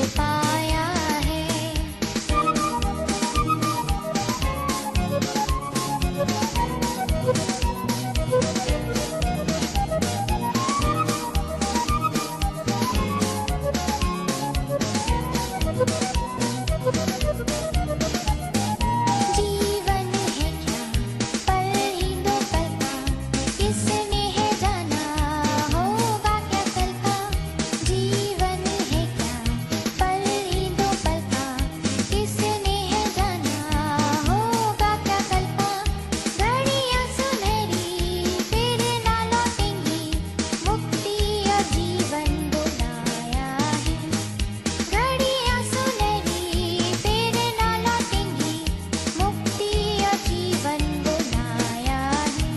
पाया है। जीवन है क्या पल ही दो पल का, किसने है जाना होगा क्या कल का। जीवन है क्या पल ही दो पल का, किसने है जाना होगा क्या कल का। घड़ियां सुनहरी फिर ना लौटेंगी, मुक्ति और जीवन बुलाया है। घड़ियां सुनहरी फिर ना लौटेंगी, मुक्ति और जीवन बुलाया है।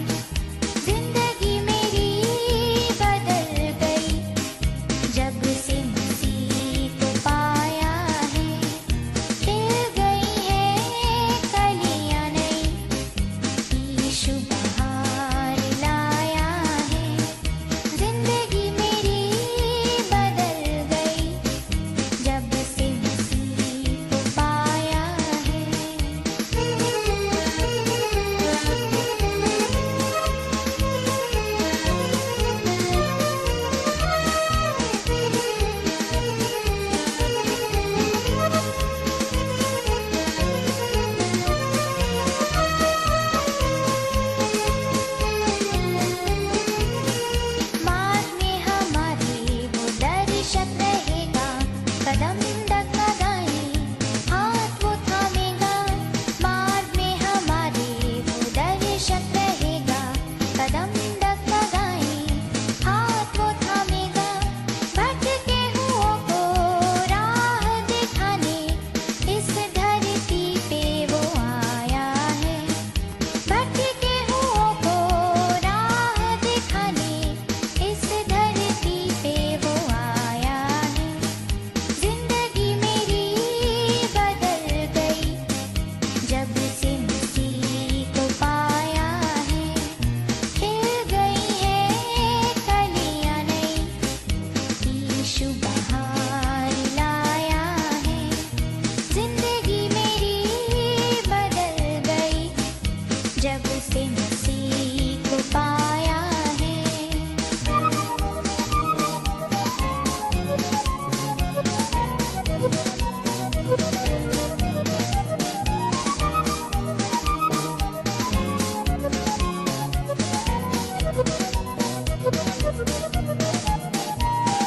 जिंदगी मेरी बदल गई, जब से मसीह को पाया है। खिल गई है कलियां नई, यीशु बहार लाया है। जिंदगी मेरी बदल गई, जब से मसीह को पाया है। मार्ग में हमारे वो दर्शक रहेगा, कदम डगमगाए हाथ वो थामेगा। मार्ग में हमारे वो दर्शक रहेगा, कदम डगमगाए हाथ वो थामेगा। भटके हुओं को राह दिखाने, इस धरती पे वो आया है। भटके हुओं को राह दिखाने, इस धरती पे वो आया है। जिंदगी मेरी बदल गई, जब से मसीह को पाया है। खिल गई है कलियां नई, यीशु बहार लाया है। जिंदगी मेरी बदल गई, जब से मसीह को पाया है।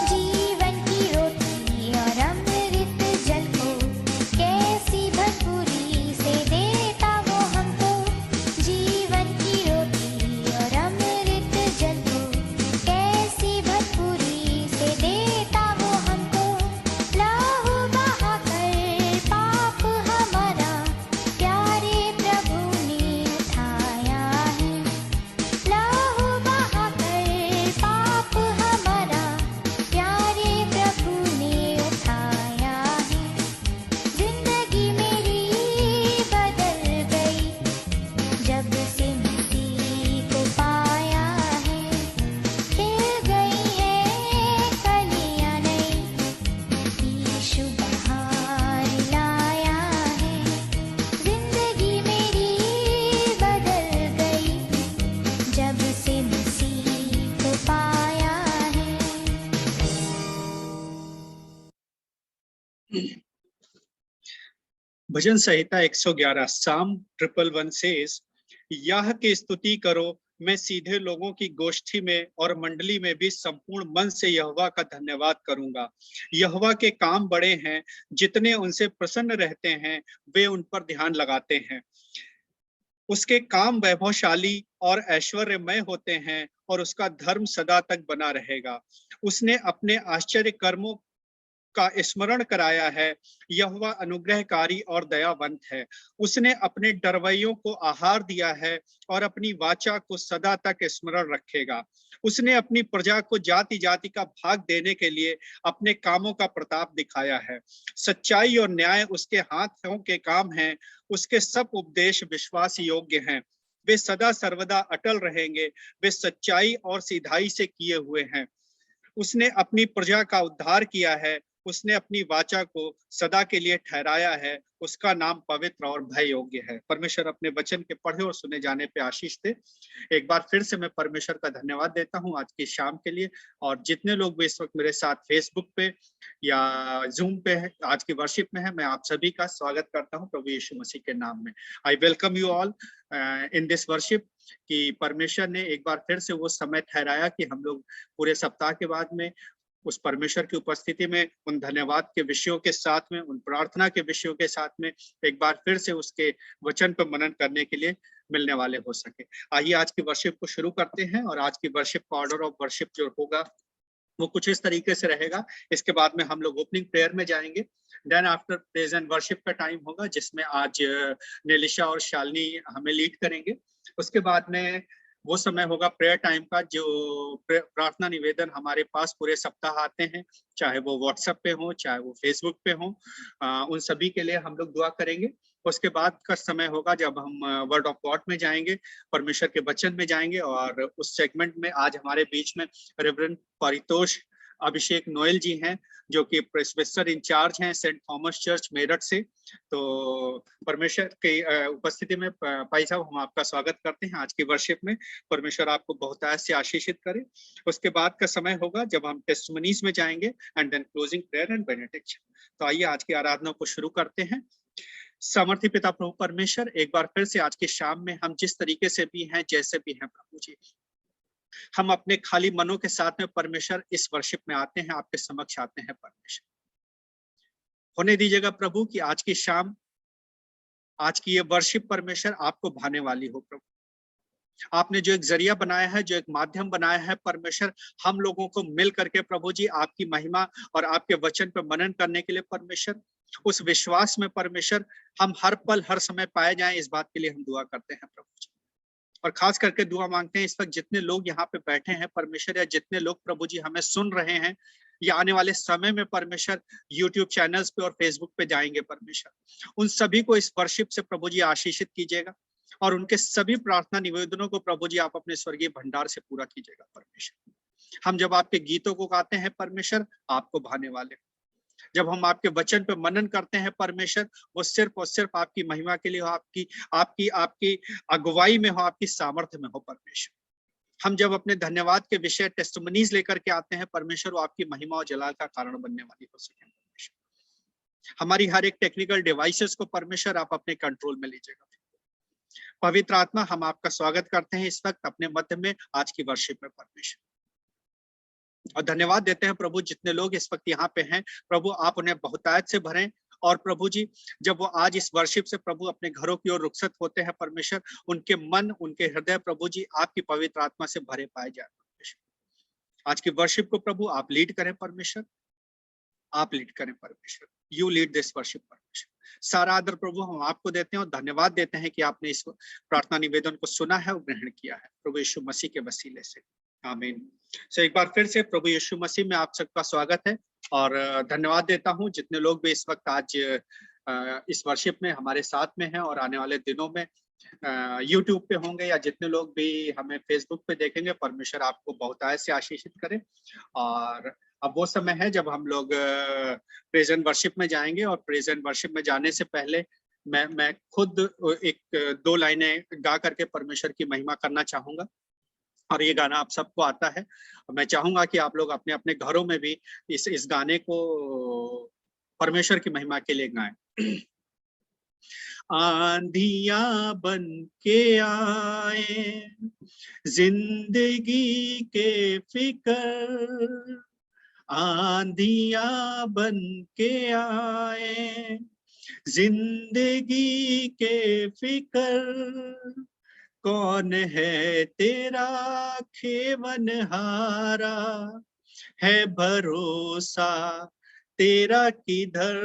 जीवन की रोटी और अमृत जल को, कैसी भरपूरी से देता वो हमको। जीवन की रोटी और अमृत जल को, कैसी भरपूरी से देता वो हमको। लहू बहाकर पाप हमारा, प्यारे प्रभु ने उठाया है। लहू बहाकर पाप हमारा, प्यारे प्रभु ने उठाया है। जिंदगी मेरी बदल गई, जब से मसीह को पाया है। खिल गई है कलियां नई, यीशु बहार लाया है। जिंदगी मेरी बदल गई, जब से मसीह को पाया है। भजन संहिता 111 साम 111 सेज, यह की स्तुति करो, मैं सीधे लोगों की गोष्ठी में और मंडली में भी संपूर्ण मन से यहोवा का धन्यवाद करूंगा। यहोवा के काम बड़े हैं, जितने उनसे प्रसन्न रहते हैं वे उन पर ध्यान लगाते हैं। उसके काम वैभवशाली और ऐश्वर्यमय होते हैं और उसका धर्म सदा तक बना रहेगा। उसने अपने आश्चर्य कर्मों का स्मरण कराया है। यहोवा अनुग्रहकारी और दयावंत है। उसने अपने डरवैयों को आहार दिया है और अपनी वाचा को सदा तक स्मरण रखेगा। उसने अपनी प्रजा को जाति जाति का भाग देने के लिए अपने कामों का प्रताप दिखाया है। सच्चाई और न्याय उसके हाथों के काम हैं। उसके सब उपदेश विश्वास योग्य हैं। वे सदा सर्वदा अटल रहेंगे। वे सच्चाई और सीधाई से किए हुए हैं। उसने अपनी प्रजा का उद्धार किया है। उसने अपनी वाचा को सदा के लिए ठहराया है, उसका नाम पवित्र और भय योग्य है। परमेश्वर अपने वचन के पढ़े और सुने जाने पे आशीष दे। एक बार फिर से मैं परमेश्वर का धन्यवाद देता हूं आज की शाम के लिए। और जितने लोग भी इस वक्त मेरे साथ फेसबुक पे या जूम पे है, आज की वर्शिप में है, मैं आप सभी का स्वागत करता हूं प्रभु यीशु मसीह के नाम में। I welcome you all in this worship. कि परमेश्वर ने एक बार फिर से वो समय ठहराया कि हम लोग पूरे सप्ताह के बाद में उस परमेश्वर की उपस्थिति में उन धन्यवाद के विषयों के साथ में, उन प्रार्थना के विषयों के साथ में एक बार फिर से उसके वचन पर मनन करने के लिए मिलने वाले हो सके। आइए आज की वर्शिप को शुरू करते हैं। और आज की वर्शिप का ऑर्डर ऑफ वर्शिप जो होगा वो कुछ इस तरीके से रहेगा। इसके बाद में हम लोग ओपनिंग प्रेयर में जाएंगे। Then after praise and worship का टाइम होगा, जिसमें आज नेलिशा और शालिनी हमें लीड करेंगे। उसके बाद में वो समय होगा प्रेयर टाइम का, जो प्रार्थना निवेदन हमारे पास पूरे सप्ताह आते हैं, चाहे वो व्हाट्सएप पे हो, चाहे वो फेसबुक पे हो, उन सभी के लिए हम लोग दुआ करेंगे। उसके बाद का समय होगा जब हम वर्ड ऑफ गॉड में जाएंगे, परमेश्वर के वचन में जाएंगे। और उस सेगमेंट में आज हमारे बीच में रेवरेंड परितोष अभिषेक नोएल जी हैं, जो कि प्रेस्बिटर इंचार्ज हैं सेंट थॉमस चर्च मेरठ से। तो परमेश्वर की उपस्थिति में भाई साहब हम आपका स्वागत करते हैं आज की वर्शिप में। परमेश्वर आपको बहुत से आशीषित करे। उसके बाद का समय होगा जब हम टेस्टिमनीज में जाएंगे and then closing prayer and benediction. तो आइए आज की आराधना को शुरू करते हैं। सामर्थी पिता प्रभु परमेश्वर, एक बार फिर से आज की शाम में हम जिस तरीके से भी हैं, जैसे भी हैं प्रभु जी, हम अपने खाली मनों के साथ में परमेश्वर इस वर्शिप में आते हैं, आपके समक्ष आते हैं। परमेश्वर होने दीजिएगा प्रभु कि आज की शाम, आज की ये वर्शिप परमेश्वर आपको भाने वाली हो। प्रभु आपने जो एक जरिया बनाया है, जो एक माध्यम बनाया है परमेश्वर, हम लोगों को मिल करके प्रभु जी आपकी महिमा और आपके वचन पर मनन करने के लिए परमेश्वर, उस विश्वास में परमेश्वर हम हर पल हर समय पाए जाएं, इस बात के लिए हम दुआ करते हैं प्रभु जी। और खास करके दुआ मांगते हैं इस वक्त जितने लोग यहाँ पे बैठे हैं परमेश्वर, या जितने लोग प्रभु जी हमें सुन रहे हैं, या आने वाले समय में परमेश्वर यूट्यूब चैनल्स पे और फेसबुक पे जाएंगे परमेश्वर, उन सभी को इस वर्शिप से प्रभु जी आशीषित कीजिएगा। और उनके सभी प्रार्थना निवेदनों को प्रभु जी आप अपने स्वर्गीय भंडार से पूरा कीजिएगा परमेश्वर। हम जब आपके गीतों को गाते हैं परमेश्वर, आपको भाने वाले, जब हम आपके वचन पे मनन करते हैं परमेश्वर, वो सिर्फ और सिर्फ आपकी महिमा के लिए हो, आपकी आपकी आपकी अगुवाई में हो, आपकी सामर्थ्य में हो परमेश्वर। हम जब अपने धन्यवाद के विषय टेस्टिमनीज लेकर के आते हैं परमेश्वर, वो आपकी महिमा और जलाल का कारण बनने वाली हो सके परमेश्वर। हमारी हर एक टेक्निकल डिवाइसेस को परमेश्वर आप अपने कंट्रोल में लीजिएगा। पवित्र आत्मा, हम आपका स्वागत करते हैं इस वक्त अपने मध्य में आज की वर्शिप में परमेश्वर। और धन्यवाद देते हैं प्रभु जितने लोग इस वक्त यहाँ पे हैं, प्रभु आप उन्हें बहुतायत से भरें। और प्रभु जी जब वो आज इस वर्शिप से प्रभु अपने घरों की ओर रुखसत होते हैं परमेश्वर, उनके मन, उनके हृदय प्रभु जी आपकी पवित्र आत्मा से भरे पाए जाए परमेश्वर। आज की वर्शिप को प्रभु आप लीड करें परमेश्वर, आप लीड करें परमेश्वर। यू लीड दिस वर्शिप परमेश्वर। सारा आदर प्रभु हम आपको देते हैं और धन्यवाद देते हैं कि आपने इस प्रार्थना निवेदन को सुना है और ग्रहण किया है प्रभु यीशु मसीह के वसीले से, आमीन। सो एक बार फिर से प्रभु यीशु मसीह में आप सबका स्वागत है। और धन्यवाद देता हूं जितने लोग भी इस वक्त आज इस वर्शिप में हमारे साथ में हैं और आने वाले दिनों में यूट्यूब पे होंगे, या जितने लोग भी हमें फेसबुक पे देखेंगे, परमेश्वर आपको बहुतायत से आशीषित करे। और अब वो समय है जब हम लोग प्रेज एंड वर्शिप में जाएंगे। और प्रेज एंड वर्शिप में जाने से पहले मैं खुद एक दो लाइनें गा करके परमेश्वर की महिमा करना चाहूंगा। और ये गाना आप सबको आता है, मैं चाहूंगा कि आप लोग अपने अपने घरों में भी इस गाने को परमेश्वर की महिमा के लिए गाएं। आंधियां बन के आए जिंदगी के फिकर, आंधियां बन के आए जिंदगी के फिकर, कौन है तेरा खेवनहारा, है भरोसा तेरा किधर,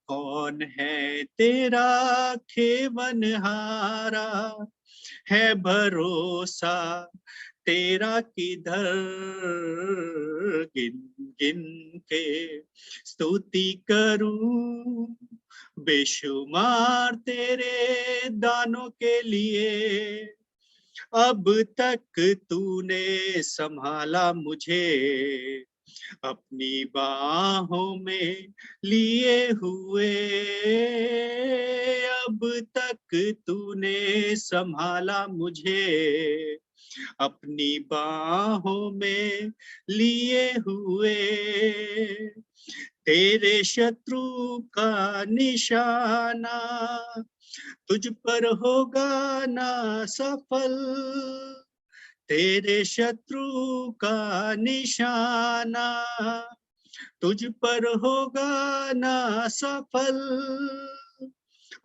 कौन है तेरा खेवनहारा, है भरोसा तेरा किधर, गिन गिन के स्तुति करूं बेशुमार तेरे दानों के लिए, अब तक तूने संभाला मुझे अपनी बाहों में लिए हुए अब तक तूने संभाला मुझे, अपनी बाहों में लिए हुए। तेरे शत्रु का निशाना तुझ पर होगा ना सफल, तेरे शत्रु का निशाना तुझ पर होगा ना सफल।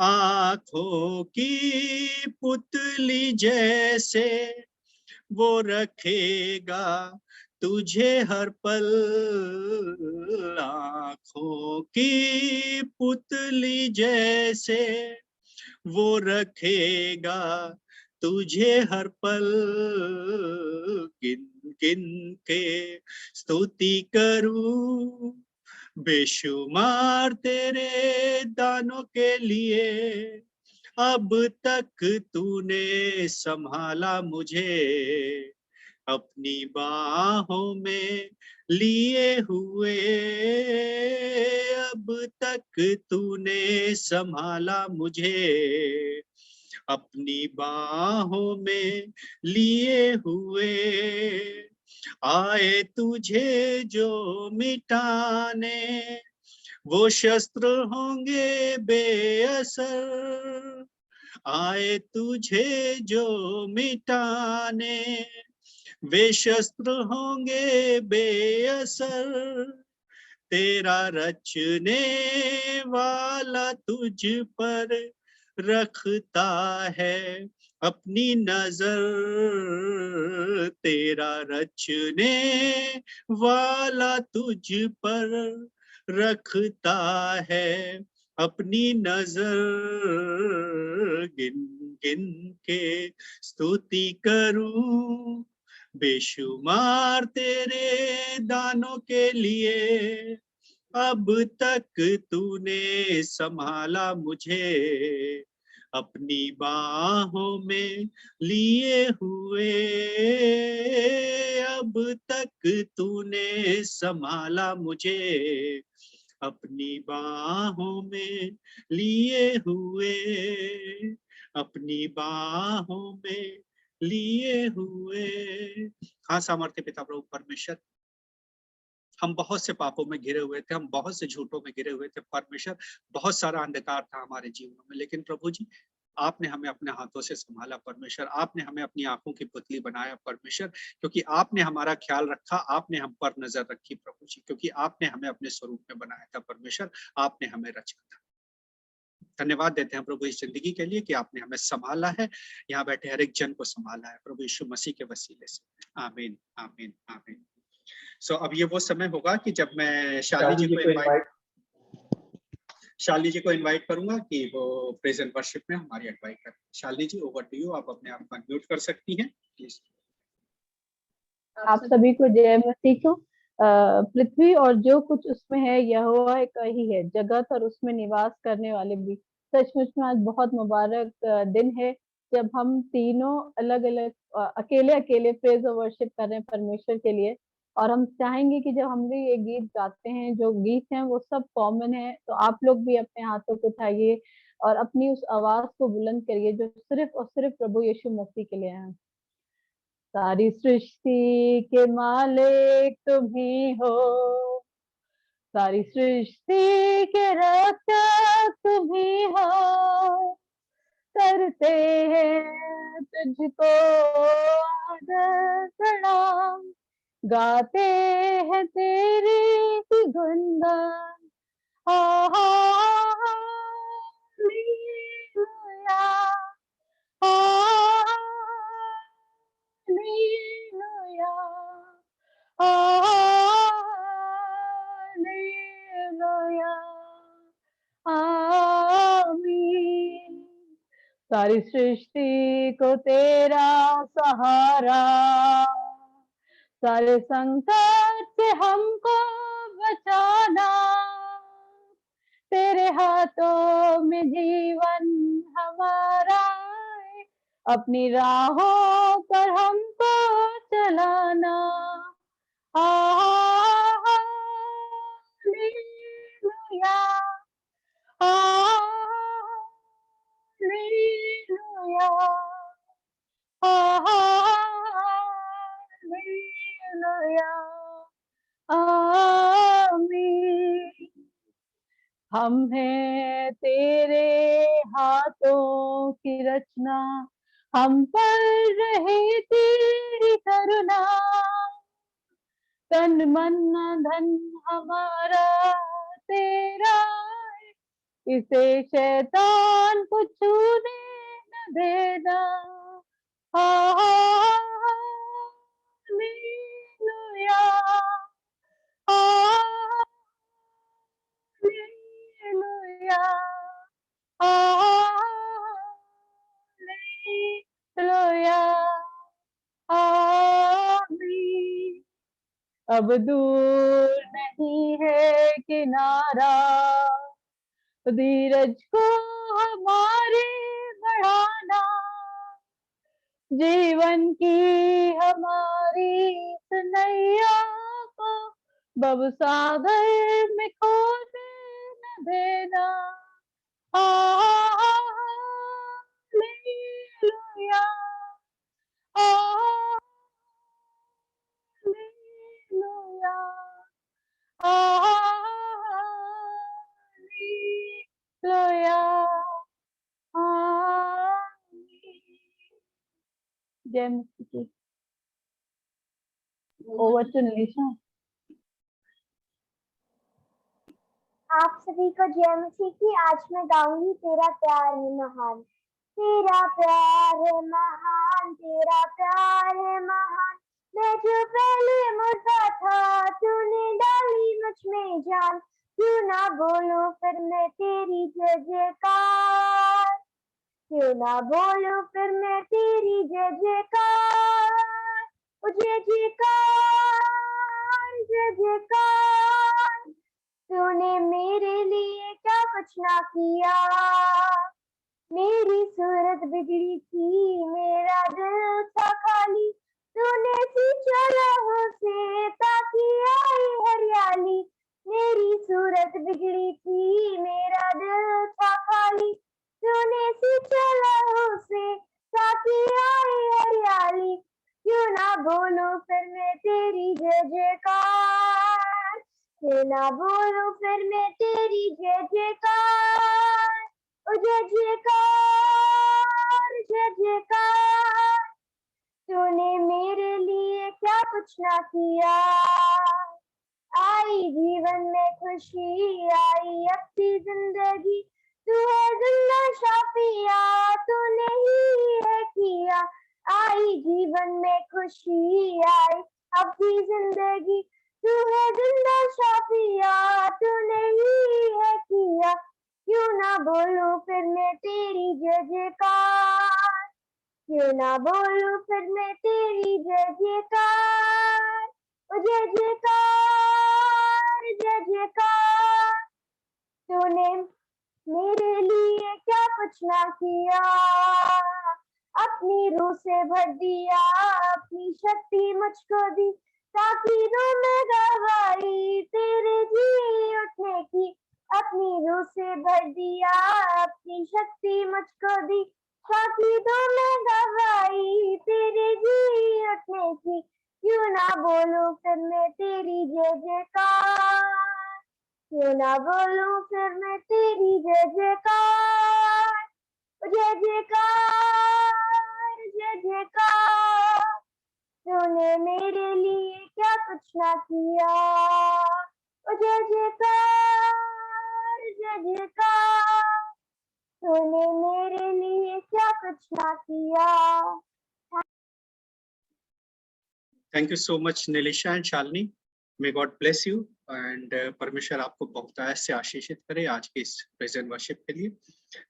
आंखों की पुतली जैसे वो रखेगा तुझे हर पल, आंखों की पुतली जैसे वो रखेगा तुझे हर पल। गिन गिन के स्तुति करूं बेशुमार तेरे दानों के लिए, अब तक तूने संभाला मुझे, अपनी बाहों में लिए हुए अब तक तूने संभाला मुझे, अपनी बाहों में लिए हुए। आए तुझे जो मिटाने वो शस्त्र होंगे बेअसर, आए तुझे जो मिटाने वे शस्त्र होंगे बेअसर, तेरा रचने वाला तुझ पर रखता है अपनी नजर, तेरा रचने वाला तुझ पर रखता है अपनी नजर। गिन गिन के स्तुति करूं बेशुमार तेरे दानों के लिए, अब तक तूने संभाला मुझे, अपनी बाहों में लिए हुए अब तक तूने संभाला मुझे, अपनी बाहों में लिए हुए, अपनी बाहों में लिए हुए। हाँ सामर्थ्य पिता प्रभु परमेश्वर, हम बहुत से पापों में घिरे हुए थे, हम बहुत से झूठों में घिरे हुए थे परमेश्वर, बहुत सारा अंधकार था हमारे जीवनों में, लेकिन प्रभु जी आपने हमें अपने हाथों से संभाला परमेश्वर, आपने हमें अपनी आंखों की पुतली बनाया परमेश्वर, क्योंकि आपने हमारा ख्याल रखा, आपने हम पर नजर रखी प्रभु जी, क्योंकि आपने हमें अपने स्वरूप में बनाया था परमेश्वर, आपने हमें रचा था। धन्यवाद देते हैं प्रभु इस जिंदगी के लिए कि आपने हमें संभाला है, यहाँ बैठे हर एक जन को संभाला है प्रभु यीशु मसीह के वसीले से। आमीन आमीन आमीन। सो अब ये वो समय होगा कि जब मैं शालिनी जी को इनवाइट करूंगा कि वो प्रेज एंड वर्शिप में हमारी अगुवाई करें। शालिनी जी ओवर टू यू, आप अपने आप को अनम्यूट कर सकती हैं प्लीज। आप सभी को जय मसीह को। पृथ्वी और जो कुछ उसमें है यहोवा का ही है, जगत और उसमें निवास करने वाले भी। सचमुच में आज बहुत मुबारक दिन है जब हम तीनों अलग अलग अकेले अकेले प्रेज और वर्शिप कर रहे हैं परमेश्वर के लिए। और हम चाहेंगे कि जब हम भी ये गीत गाते हैं, जो गीत हैं वो सब कॉमन है, तो आप लोग भी अपने हाथों को उठाइए और अपनी उस आवाज को बुलंद करिए जो सिर्फ और सिर्फ प्रभु यीशु मसीह के लिए है। सारी सृष्टि के मालिक तुम ही हो, सारी सृष्टि के रक्षक तुम ही हो, करते हैं तुझको आदर प्रणाम, गाते हैं तेरी ही गुणगान। हालेलुया, हालेलुया, हालेलुया, आमीन। सारी सृष्टि को तेरा सहारा, सारे संकट से हमको बचाना, तेरे हाथों में जीवन हमारा है, अपनी राहों पर हमको चलाना। हालेलुया, हम हैं तेरे हाथों की रचना, हम पर रहे तेरी करुणा, तन मन धन हमारा तेरा है, इसे शैतान को छूने न देना। हालेलुया, हालेलुया, हालेलुया, आमीन। अब दूर नहीं है किनारा, धीरज को हमारे बढ़ाना, जीवन की हमारी नैया को भवसागर में खोने न देना। हालेलुया, हालेलुया, हालेलुया, आमीन। जय मसीह की। ओवर टू निशा। आप सभी को जय मसीह की। आज मैं गाऊंगी तेरा प्यार है महान। तेरा प्यार है महान, तेरा प्यार है महान। मैं जो पहले मुर्दा था, तूने डाली मुझ में जान। क्यों ना बोलूं फिर मैं तेरी जय जयकार, क्यों ना बोलूं फिर मैं तेरी जय जयकार। ओ जय जयकार, जय जयकार। तूने मेरे लिए क्या कुछ ना किया, मेरी सूरत बिगड़ी थी, मेरा दिल था खाली। तूने सींचा लहू से ताकि आई हरियाली। मेरी सूरत बिगड़ी थी, मेरा दिल था खाली। तूने सींचा लहू से ताकि आई हरियाली। क्यों ना बोलूं फिर मैं तेरी जय जयकार, क्यों ना बोलूं फिर मैं तेरी जय जयकार। ओ जय जयकार, जय जयकार। तूने मेरे लिए क्या कुछ ना किया, आई जीवन में खुशी, आई अपनी जिंदगी। तू है जिंदा शाफिया, तूने ही है किया। आई जीवन में खुशी, आई अपनी जिंदगी। तू है जिंदा शाफिया, तूने ही है किया। क्यों ना बोलूं फिर मैं तेरी जय जयकार, क्यों ना बोलूं फिर मैं तेरी जय जयकार। ओ जय जयकार, जय जयकार। तूने मेरे लिए क्या कुछ ना किया, अपनी रूह से भर दिया, अपनी शक्ति मुझको दी, ताकि दूं मैं गवाही तेरे जी उठने की। अपनी रूह से भर दिया, अपनी शक्ति मुझको दी, ताकि दूं मैं गवाही तेरे जी उठने की। क्यों ना बोलूं फिर मैं तेरी जय जयकार, क्यों ना बोलूं फिर मैं तेरी जय जयकार। जय जयकार, जय जयकार। तूने मेरे लिए क्या कुछ ना किया, ओ जय जयकार, जय जयकार। तूने मेरे लिए क्या कुछ ना किया। Thank you so much, Nilisha and Shalini. May God bless you and परमेश्वर आपको बहुतायत से आशीषित करे आज के इस प्रेजेंट वर्शिप के लिए।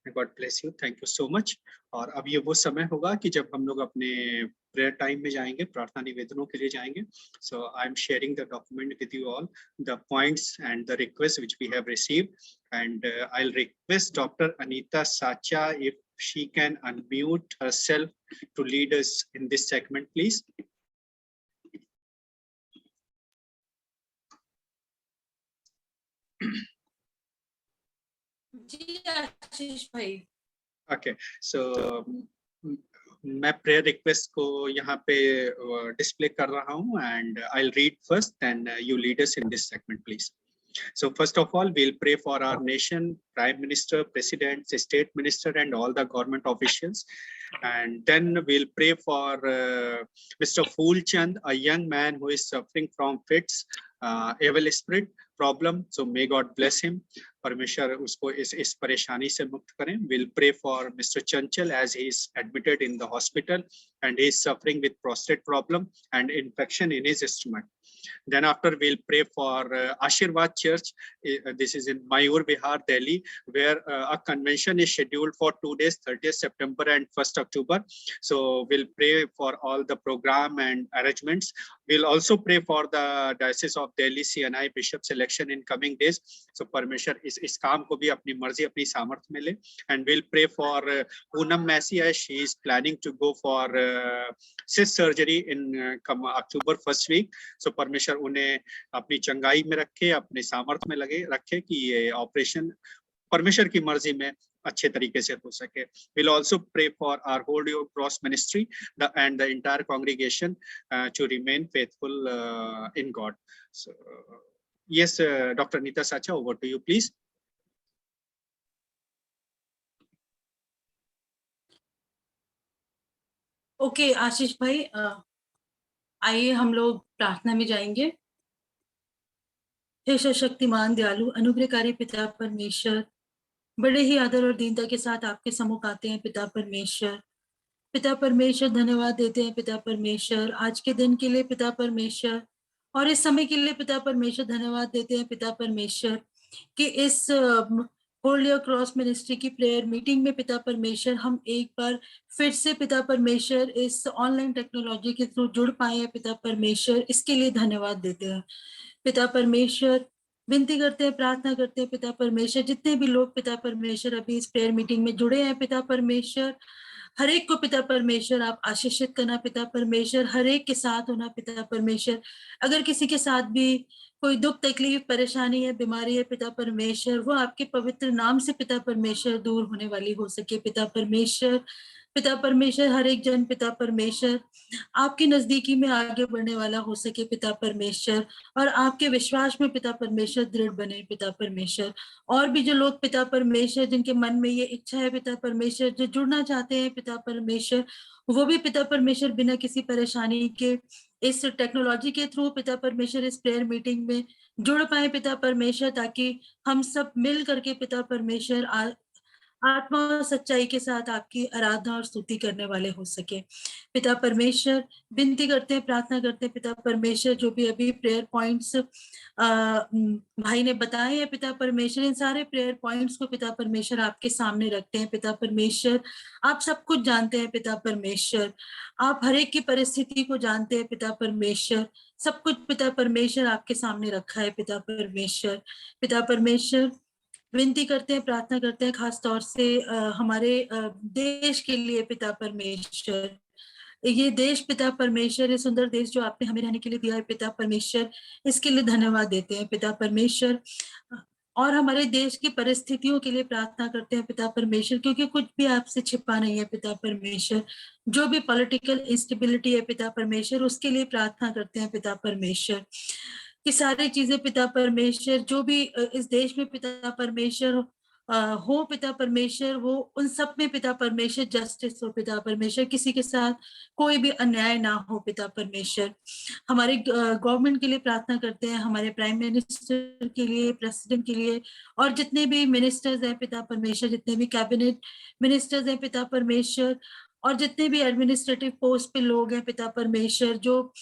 May God bless you. Thank you so much. और अब ये वो समय होगा कि जब हम लोग अपने प्रेयर टाइम में जाएंगे, प्रार्थना निवेदनों के लिए जाएंगे। So I am sharing the document with you all, the points and the requests which we have received, and I'll request Dr. Anita Sacha if she can unmute herself to lead us in this segment, please. जी आशीष भाई। Okay, so मैं prayer request को यहाँ पे display कर रहा हूँ and I'll read first and you lead us in this segment please. So first of all, we'll pray for our nation, Prime Minister, President, State Minister, and all the government officials. And then we'll pray for Mr. Foolchand, a young man who is suffering from fits, evil spirit problem. So may God bless him. परमेश्वर उसको इस परेशानी से मुक्त करें. We'll pray for Mr. Chanchal as he is admitted in the hospital and he is suffering with prostate problem and infection in his stomach. Then after we'll pray for Ashirwad Church. This is in Mayur, Bihar, Delhi, where a convention is scheduled for 2 days, 30th September and 1st October. So we'll pray for all the program and arrangements. We'll also pray for the Diocese of Delhi CNI Bishop selection in coming days. So परमेश्वर इस काम को भी अपनी मर्जी अपनी सामर्थ्य में ले. And we'll pray for Poonam Massey as she is planning to go for cyst surgery in October first week. So परमेश्वर उन्हें अपनी चंगाई में रखे, अपने सामर्थ्य में लगे रखे कि ये ऑपरेशन परमेश्वर की मर्जी में अच्छे तरीके से हो सके. We'll also pray for our Holy Cross ministry and the entire congregation to remain faithful in God. So yes, Dr. Nita Sacha, over to you, please. Okay Ashish भाई, आइए हम लोग प्रार्थना में जाएंगे. हे सर्वशक्तिमान दयालु अनुग्रहकारी पिता परमेश्वर, बड़े ही आदर और दीनता के साथ आपके सम्मुख आते हैं पिता परमेश्वर. पिता परमेश्वर धन्यवाद देते हैं पिता परमेश्वर आज के दिन के लिए पिता परमेश्वर, और इस समय के लिए पिता परमेश्वर धन्यवाद देते हैं पिता परमेश्वर कि इस होली क्रॉस मिनिस्ट्री की प्रेयर मीटिंग में पिता परमेश्वर हम एक बार फिर से पिता परमेश्वर इस ऑनलाइन टेक्नोलॉजी के थ्रू जुड़ पाए हैं पिता परमेश्वर. इसके लिए धन्यवाद देते हैं पिता परमेश्वर. विनती करते हैं, प्रार्थना करते हैं पिता परमेश्वर, जितने भी लोग पिता परमेश्वर अभी इस प्रेयर मीटिंग में जुड़े हैं पिता परमेश्वर, हर एक को पिता परमेश्वर आप आशीषित करना पिता परमेश्वर, हर एक के साथ होना पिता परमेश्वर. अगर किसी के साथ भी कोई दुख तकलीफ परेशानी है बीमारी है पिता परमेश्वर, वो आपके पवित्र नाम से पिता परमेश्वर दूर होने वाली हो सके पिता परमेश्वर. पिता परमेश्वर हर एक जन पिता परमेश्वर आपके नजदीकी में आगे बढ़ने वाला हो सके पिता परमेश्वर, और आपके विश्वास में पिता परमेश्वर दृढ़ बने पिता परमेश्वर. और भी जो लोग पिता परमेश्वर जिनके मन में ये इच्छा है पिता परमेश्वर, जो जुड़ना चाहते हैं पिता परमेश्वर, वो भी पिता परमेश्वर बिना किसी परेशानी के इस टेक्नोलॉजी के थ्रू पिता परमेश्वर इस प्रेयर मीटिंग में जुड़ पाए पिता परमेश्वर, ताकि हम सब मिल करके पिता परमेश्वर आत्मा और सच्चाई के साथ आपकी आराधना और स्तुति करने वाले हो सके पिता परमेश्वर. विनती करते हैं, प्रार्थना करते हैं पिता परमेश्वर, जो भी अभी प्रेयर पॉइंट्स भाई ने बताए हैं पिता परमेश्वर, इन सारे प्रेयर पॉइंट्स को पिता परमेश्वर आपके सामने रखते हैं पिता परमेश्वर. आप सब कुछ जानते हैं पिता परमेश्वर, आप हर एक की परिस्थिति को जानते हैं पिता परमेश्वर. सब कुछ पिता परमेश्वर आपके सामने रखा है पिता परमेश्वर. पिता परमेश्वर विनती करते हैं, प्रार्थना करते हैं खास तौर से हमारे देश के लिए पिता परमेश्वर. ये देश पिता परमेश्वर, ये सुंदर देश जो आपने हमें रहने के लिए दिया है पिता परमेश्वर, इसके लिए धन्यवाद देते हैं पिता परमेश्वर. और हमारे देश की परिस्थितियों के लिए प्रार्थना करते हैं पिता परमेश्वर, क्योंकि कुछ भी आपसे छिपा नहीं है पिता परमेश्वर. जो भी पॉलिटिकल इंस्टेबिलिटी है पिता परमेश्वर, उसके लिए प्रार्थना करते हैं पिता परमेश्वर कि सारी चीजें पिता परमेश्वर जो भी इस देश में पिता परमेश्वर हो पिता परमेश्वर, वो उन सब में पिता परमेश्वर जस्टिस हो पिता परमेश्वर, किसी के साथ कोई भी अन्याय ना हो पिता परमेश्वर. हमारे गवर्नमेंट के लिए प्रार्थना करते हैं, हमारे प्राइम मिनिस्टर के लिए, प्रेसिडेंट के लिए, और जितने भी मिनिस्टर्स हैं पिता परमेश्वर, जितने भी कैबिनेट मिनिस्टर्स हैं पिता परमेश्वर, और जितने भी एडमिनिस्ट्रेटिव पोस्ट पे लोग हैं पिता परमेश्वर, जो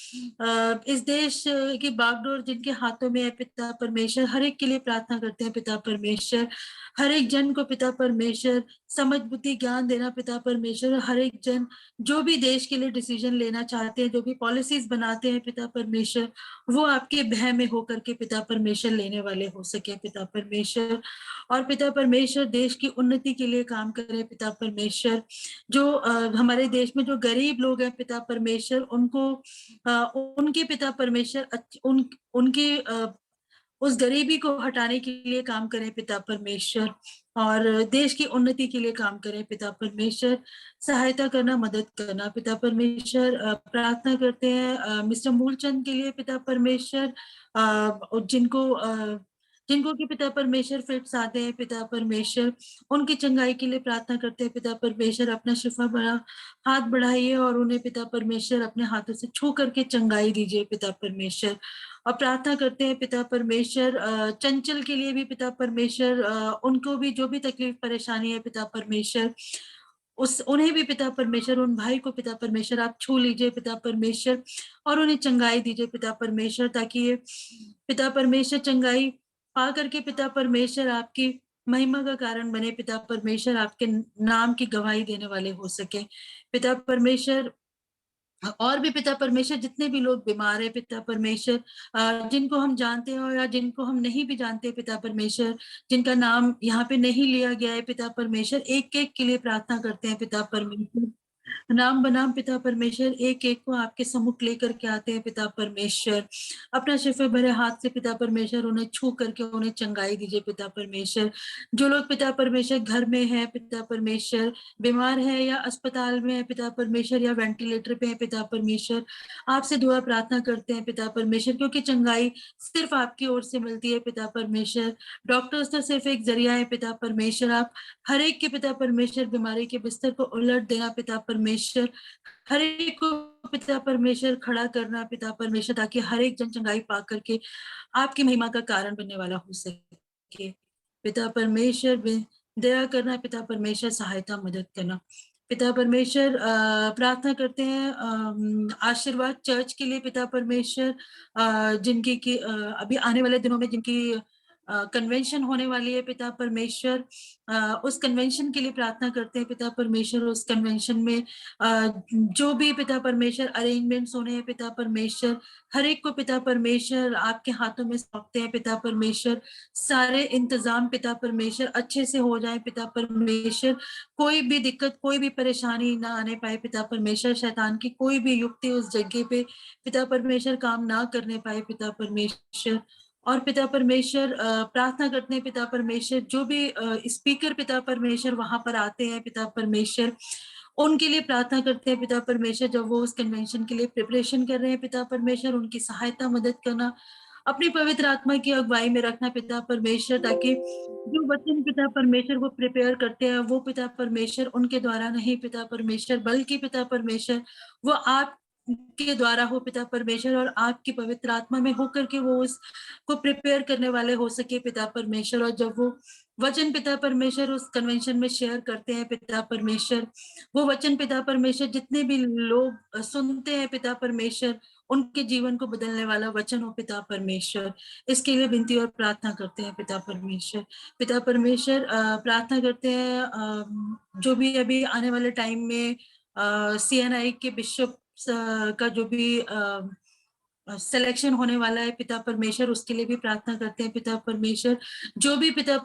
इस देश की बागडोर जिनके हाथों में है पिता परमेश्वर, हर एक के लिए प्रार्थना करते हैं पिता परमेश्वर. हर एक जन को पिता परमेश्वर समझ बुद्धि ज्ञान देना पिता परमेश्वर. हर एक जन जो भी देश के लिए डिसीजन लेना चाहते हैं, जो भी पॉलिसीज बनाते हैं पिता परमेश्वर, वो आपके भय में होकर के पिता परमेश्वर लेने वाले हो सके पिता परमेश्वर. और पिता परमेश्वर देश की उन्नति के लिए काम करें पिता परमेश्वर. जो हमारे देश में जो गरीब लोग हैं पिता परमेश्वर, उनको उनके पिता परमेश्वर उनकी उस गरीबी को हटाने के लिए काम करें पिता परमेश्वर, और देश की उन्नति के लिए काम करें पिता परमेश्वर. सहायता करना, मदद करना पिता परमेश्वर. प्रार्थना करते हैं मिस्टर मूलचंद के लिए पिता परमेश्वर, जिनको जिनको कि पिता परमेश्वर फिट्स आते हैं पिता परमेश्वर उनकी चंगाई के लिए प्रार्थना करते हैं पिता परमेश्वर अपना शिफा बड़ा हाथ बढ़ाइए और उन्हें पिता परमेश्वर अपने हाथों से छू करके चंगाई दीजिए पिता परमेश्वर। और प्रार्थना करते हैं पिता परमेश्वर चंचल के लिए भी पिता परमेश्वर उनको भी जो भी तकलीफ परेशानी है पिता परमेश्वर उस उन्हें भी पिता परमेश्वर उन भाई को पिता परमेश्वर आप छू लीजिए पिता परमेश्वर और उन्हें चंगाई दीजिए पिता परमेश्वर ताकि ये पिता परमेश्वर चंगाई पा करके पिता परमेश्वर आपकी महिमा का कारण बने पिता परमेश्वर आपके नाम की गवाही देने वाले हो सके पिता परमेश्वर। और भी पिता परमेश्वर जितने भी लोग बीमार है पिता परमेश्वर जिनको हम जानते हो या जिनको हम नहीं भी जानते पिता परमेश्वर जिनका नाम यहाँ पे नहीं लिया गया है पिता परमेश्वर एक एक के लिए प्रार्थना करते हैं पिता परमेश्वर। नाम बनाम पिता परमेश्वर एक एक को आपके सम्मुख लेकर के आते हैं पिता परमेश्वर। अपना शिफे भरे हाथ से पिता परमेश्वर उन्हें छू करके उन्हें चंगाई दीजिए पिता परमेश्वर। जो लोग पिता परमेश्वर घर में है पिता परमेश्वर बीमार है या अस्पताल में है पिता परमेश्वर या वेंटिलेटर पे है पिता परमेश्वर आपसे दुआ प्रार्थना करते हैं पिता परमेश्वर क्योंकि चंगाई सिर्फ आपकी ओर से मिलती है पिता परमेश्वर। डॉक्टर्स तो सिर्फ एक जरिया है पिता परमेश्वर आप हर एक के पिता परमेश्वर बीमारी के बिस्तर को उलट देना पिता परमेश्वर हर एक को पिता परमेश्वर खड़ा करना पिता परमेश्वर ताकि हर एक जन चंगाई पा करके आपकी महिमा का कारण बनने वाला हो सके पिता परमेश्वर दया करना पिता परमेश्वर सहायता मदद करना पिता परमेश्वर प्रार्थना करते हैं आशीर्वाद चर्च के लिए पिता परमेश्वर जिनकी की अभी आने वाले दिनों में जिनकी कन्वेंशन होने वाली है पिता परमेश्वर उस कन्वेंशन के लिए प्रार्थना करते हैं पिता परमेश्वर उस कन्वेंशन में जो भी पिता परमेश्वर अरेंजमेंट्स होने हैं पिता परमेश्वर हर एक को पिता परमेश्वर आपके हाथों में सौंपते हैं पिता परमेश्वर सारे इंतजाम पिता परमेश्वर अच्छे से हो जाए पिता परमेश्वर कोई भी दिक्कत कोई भी परेशानी ना आने पाए पिता परमेश्वर शैतान की कोई भी युक्ति उस जगह पे पिता परमेश्वर काम ना करने पाए पिता परमेश्वर। और पिता परमेश्वर प्रार्थना करते हैं पिता परमेश्वर जो भी स्पीकर पिता परमेश्वर वहां पर आते हैं पिता परमेश्वर उनके लिए प्रार्थना करते हैं पिता परमेश्वर जब वो उस कन्वेंशन के लिए प्रिपरेशन कर रहे हैं पिता परमेश्वर उनकी सहायता मदद करना अपनी पवित्र आत्मा की अगुवाई में रखना पिता परमेश्वर ताकि जो वचन पिता परमेश्वर वो प्रिपेयर करते हैं वो पिता परमेश्वर उनके द्वारा नहीं पिता परमेश्वर बल्कि पिता परमेश्वर वो आप के द्वारा हो पिता परमेश्वर और आपकी पवित्र आत्मा में होकर के वो उसको प्रिपेयर करने वाले हो सके पिता परमेश्वर। और जब वो वचन पिता परमेश्वर उस कन्वेंशन में शेयर करते हैं पिता परमेश्वर वो वचन पिता परमेश्वर जितने भी लोग सुनते हैं पिता परमेश्वर उनके जीवन को बदलने वाला वचन हो पिता परमेश्वर। इसके लिए विनती और प्रार्थना करते हैं पिता परमेश्वर। पिता परमेश्वर प्रार्थना करते हैं जो भी अभी आने वाले टाइम में CNI के बिशप का जो भी सिलेक्शन होने वाला है पिता परमेश्वर उसके लिए भी प्रार्थना करते हैं पिता परमेश्वर। जो भी पिता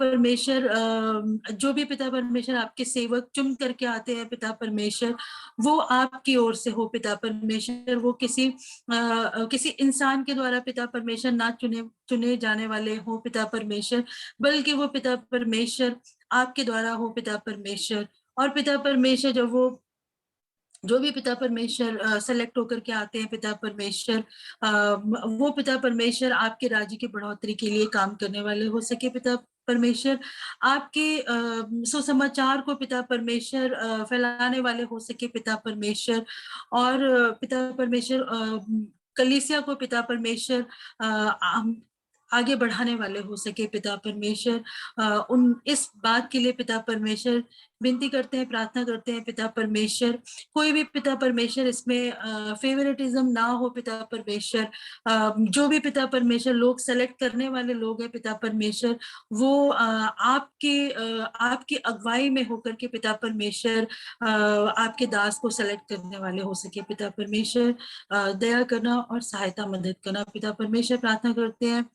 परमेश्वर आपके सेवक चुन करके आते हैं पिता परमेश्वर वो आपकी ओर से हो पिता परमेश्वर वो किसी इंसान के द्वारा पिता परमेश्वर ना चुने जाने वाले हो पिता परमेश्वर बल्कि वो पिता परमेश्वर आपके द्वारा हो पिता परमेश्वर। और पिता परमेश्वर जो भी पिता परमेश्वर सेलेक्ट होकर के आते हैं पिता परमेश्वर वो पिता परमेश्वर आपके राज्य की बढ़ोतरी के लिए काम करने वाले हो सके पिता परमेश्वर आपके सुसमाचार को पिता परमेश्वर फैलाने वाले हो सके पिता परमेश्वर। और पिता परमेश्वर कलीसिया को पिता परमेश्वर आगे बढ़ाने वाले हो सके पिता परमेश्वर। इस बात के लिए पिता परमेश्वर विनती करते हैं प्रार्थना करते हैं पिता परमेश्वर कोई भी पिता परमेश्वर इसमें फेवरेटिज्म ना हो पिता परमेश्वर। जो भी पिता परमेश्वर लोग सेलेक्ट करने वाले लोग हैं पिता परमेश्वर वो आपकी अगुवाई में होकर के पिता परमेश्वर आपके दास को सेलेक्ट करने वाले हो सके पिता परमेश्वर। दया करना और सहायता मदद करना पिता परमेश्वर। प्रार्थना करते हैं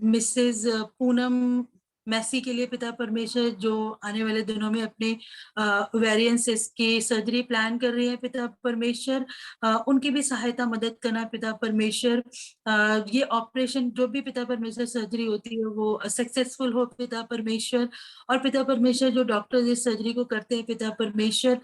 मिसेज पूनम मैसी के लिए पिता परमेश्वर, जो आने वाले दिनों में अपने ओवेरियन सिस्ट की सर्जरी प्लान कर रही है पिता परमेश्वर, उनकी भी सहायता मदद करना पिता परमेश्वर। ये ऑपरेशन जो भी पिता परमेश्वर सर्जरी होती है वो सक्सेसफुल हो पिता परमेश्वर। और पिता परमेश्वर जो डॉक्टर इस सर्जरी को करते हैं पिता परमेश्वर,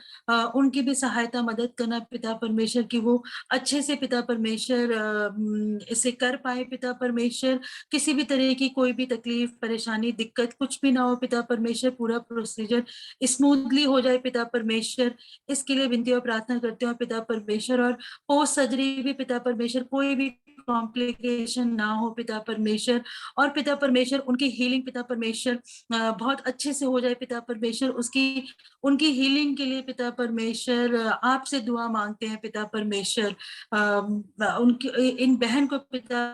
उनकी भी सहायता मदद करना पिता परमेश्वर कि वो अच्छे से पिता परमेश्वर इसे कर पाए पिता परमेश्वर। किसी भी तरह की कोई भी तकलीफ, परेशानी, दिक्कत कुछ भी ना हो पिता परमेश्वर, पूरा प्रोसीजर स्मूथली हो जाए पिता परमेश्वर, इसके लिए विनती और प्रार्थना करते हैं पिता परमेश्वर। और पोस्ट सर्जरी भी पिता परमेश्वर कोई भी कॉम्प्लिकेशन ना हो पिता परमेश्वर। और पिता परमेश्वर उनकी हीलिंग पिता परमेश्वर बहुत अच्छे से हो जाए पिता परमेश्वर। उनकी हीलिंग के लिए पिता परमेश्वर आपसे दुआ मांगते हैं पिता परमेश्वर। उनकी इन बहन को पिता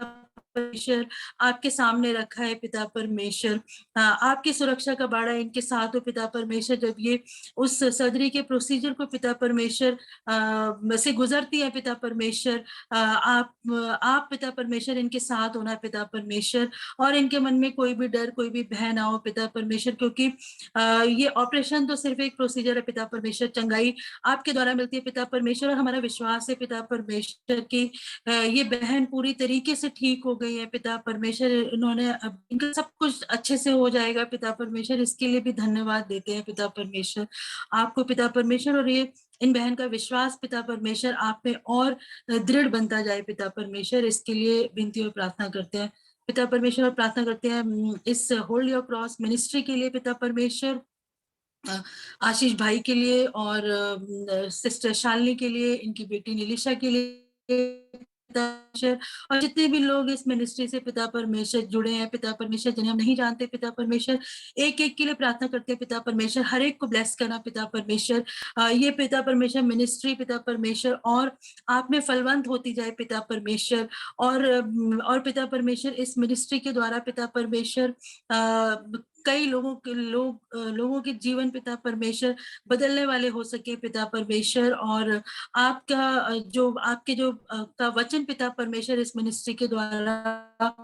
परमेश्वर आपके सामने रखा है पिता परमेश्वर। आपकी सुरक्षा का बाड़ा इनके साथ हो पिता परमेश्वर। जब ये उस सर्जरी के प्रोसीजर को पिता परमेश्वर से गुजरती है पिता परमेश्वर, आप पिता परमेश्वर इनके साथ होना पिता परमेश्वर। और इनके मन में कोई भी डर, कोई भी भय ना हो पिता परमेश्वर, क्योंकि ये ऑपरेशन तो सिर्फ एक प्रोसीजर है पिता परमेश्वर, चंगाई आपके द्वारा मिलती है पिता परमेश्वर। और हमारा विश्वास है पिता परमेश्वर की ये बहन पूरी तरीके से ठीक हो गई है पिता परमेश्वर। इन्होंने इनका सब कुछ अच्छे से हो जाएगा पिता परमेश्वर, इसके लिए भी धन्यवाद देते हैं पिता परमेश्वर आपको पिता परमेश्वर। और ये इन बहन का विश्वास पिता परमेश्वर आप में और दृढ़ बनता जाए पिता परमेश्वर, इसके लिए विनती और प्रार्थना करते हैं पिता परमेश्वर। और प्रार्थना करते हैं इस होल्ड योर क्रॉस मिनिस्ट्री के लिए पिता परमेश्वर, आशीष भाई के लिए और सिस्टर शालिनी के लिए, इनकी बेटी निलिशा के लिए और जितने भी लोग इस मिनिस्ट्री से पिता परमेश्वर जुड़े हैं पिता परमेश्वर, जिन्हें हम नहीं जानते पिता परमेश्वर, एक एक के लिए प्रार्थना करते हैं पिता परमेश्वर। हर एक को ब्लेस करना पिता परमेश्वर। ये पिता परमेश्वर मिनिस्ट्री पिता परमेश्वर और आप में फलवंत होती जाए पिता परमेश्वर। और पिता परमेश्वर इस मिनिस्ट्री के द्वारा पिता परमेश्वर कई लोगों के जीवन पिता परमेश्वर बदलने वाले हो सके पिता परमेश्वर। और आपके जो का वचन पिता परमेश्वर इस मिनिस्ट्री के द्वारा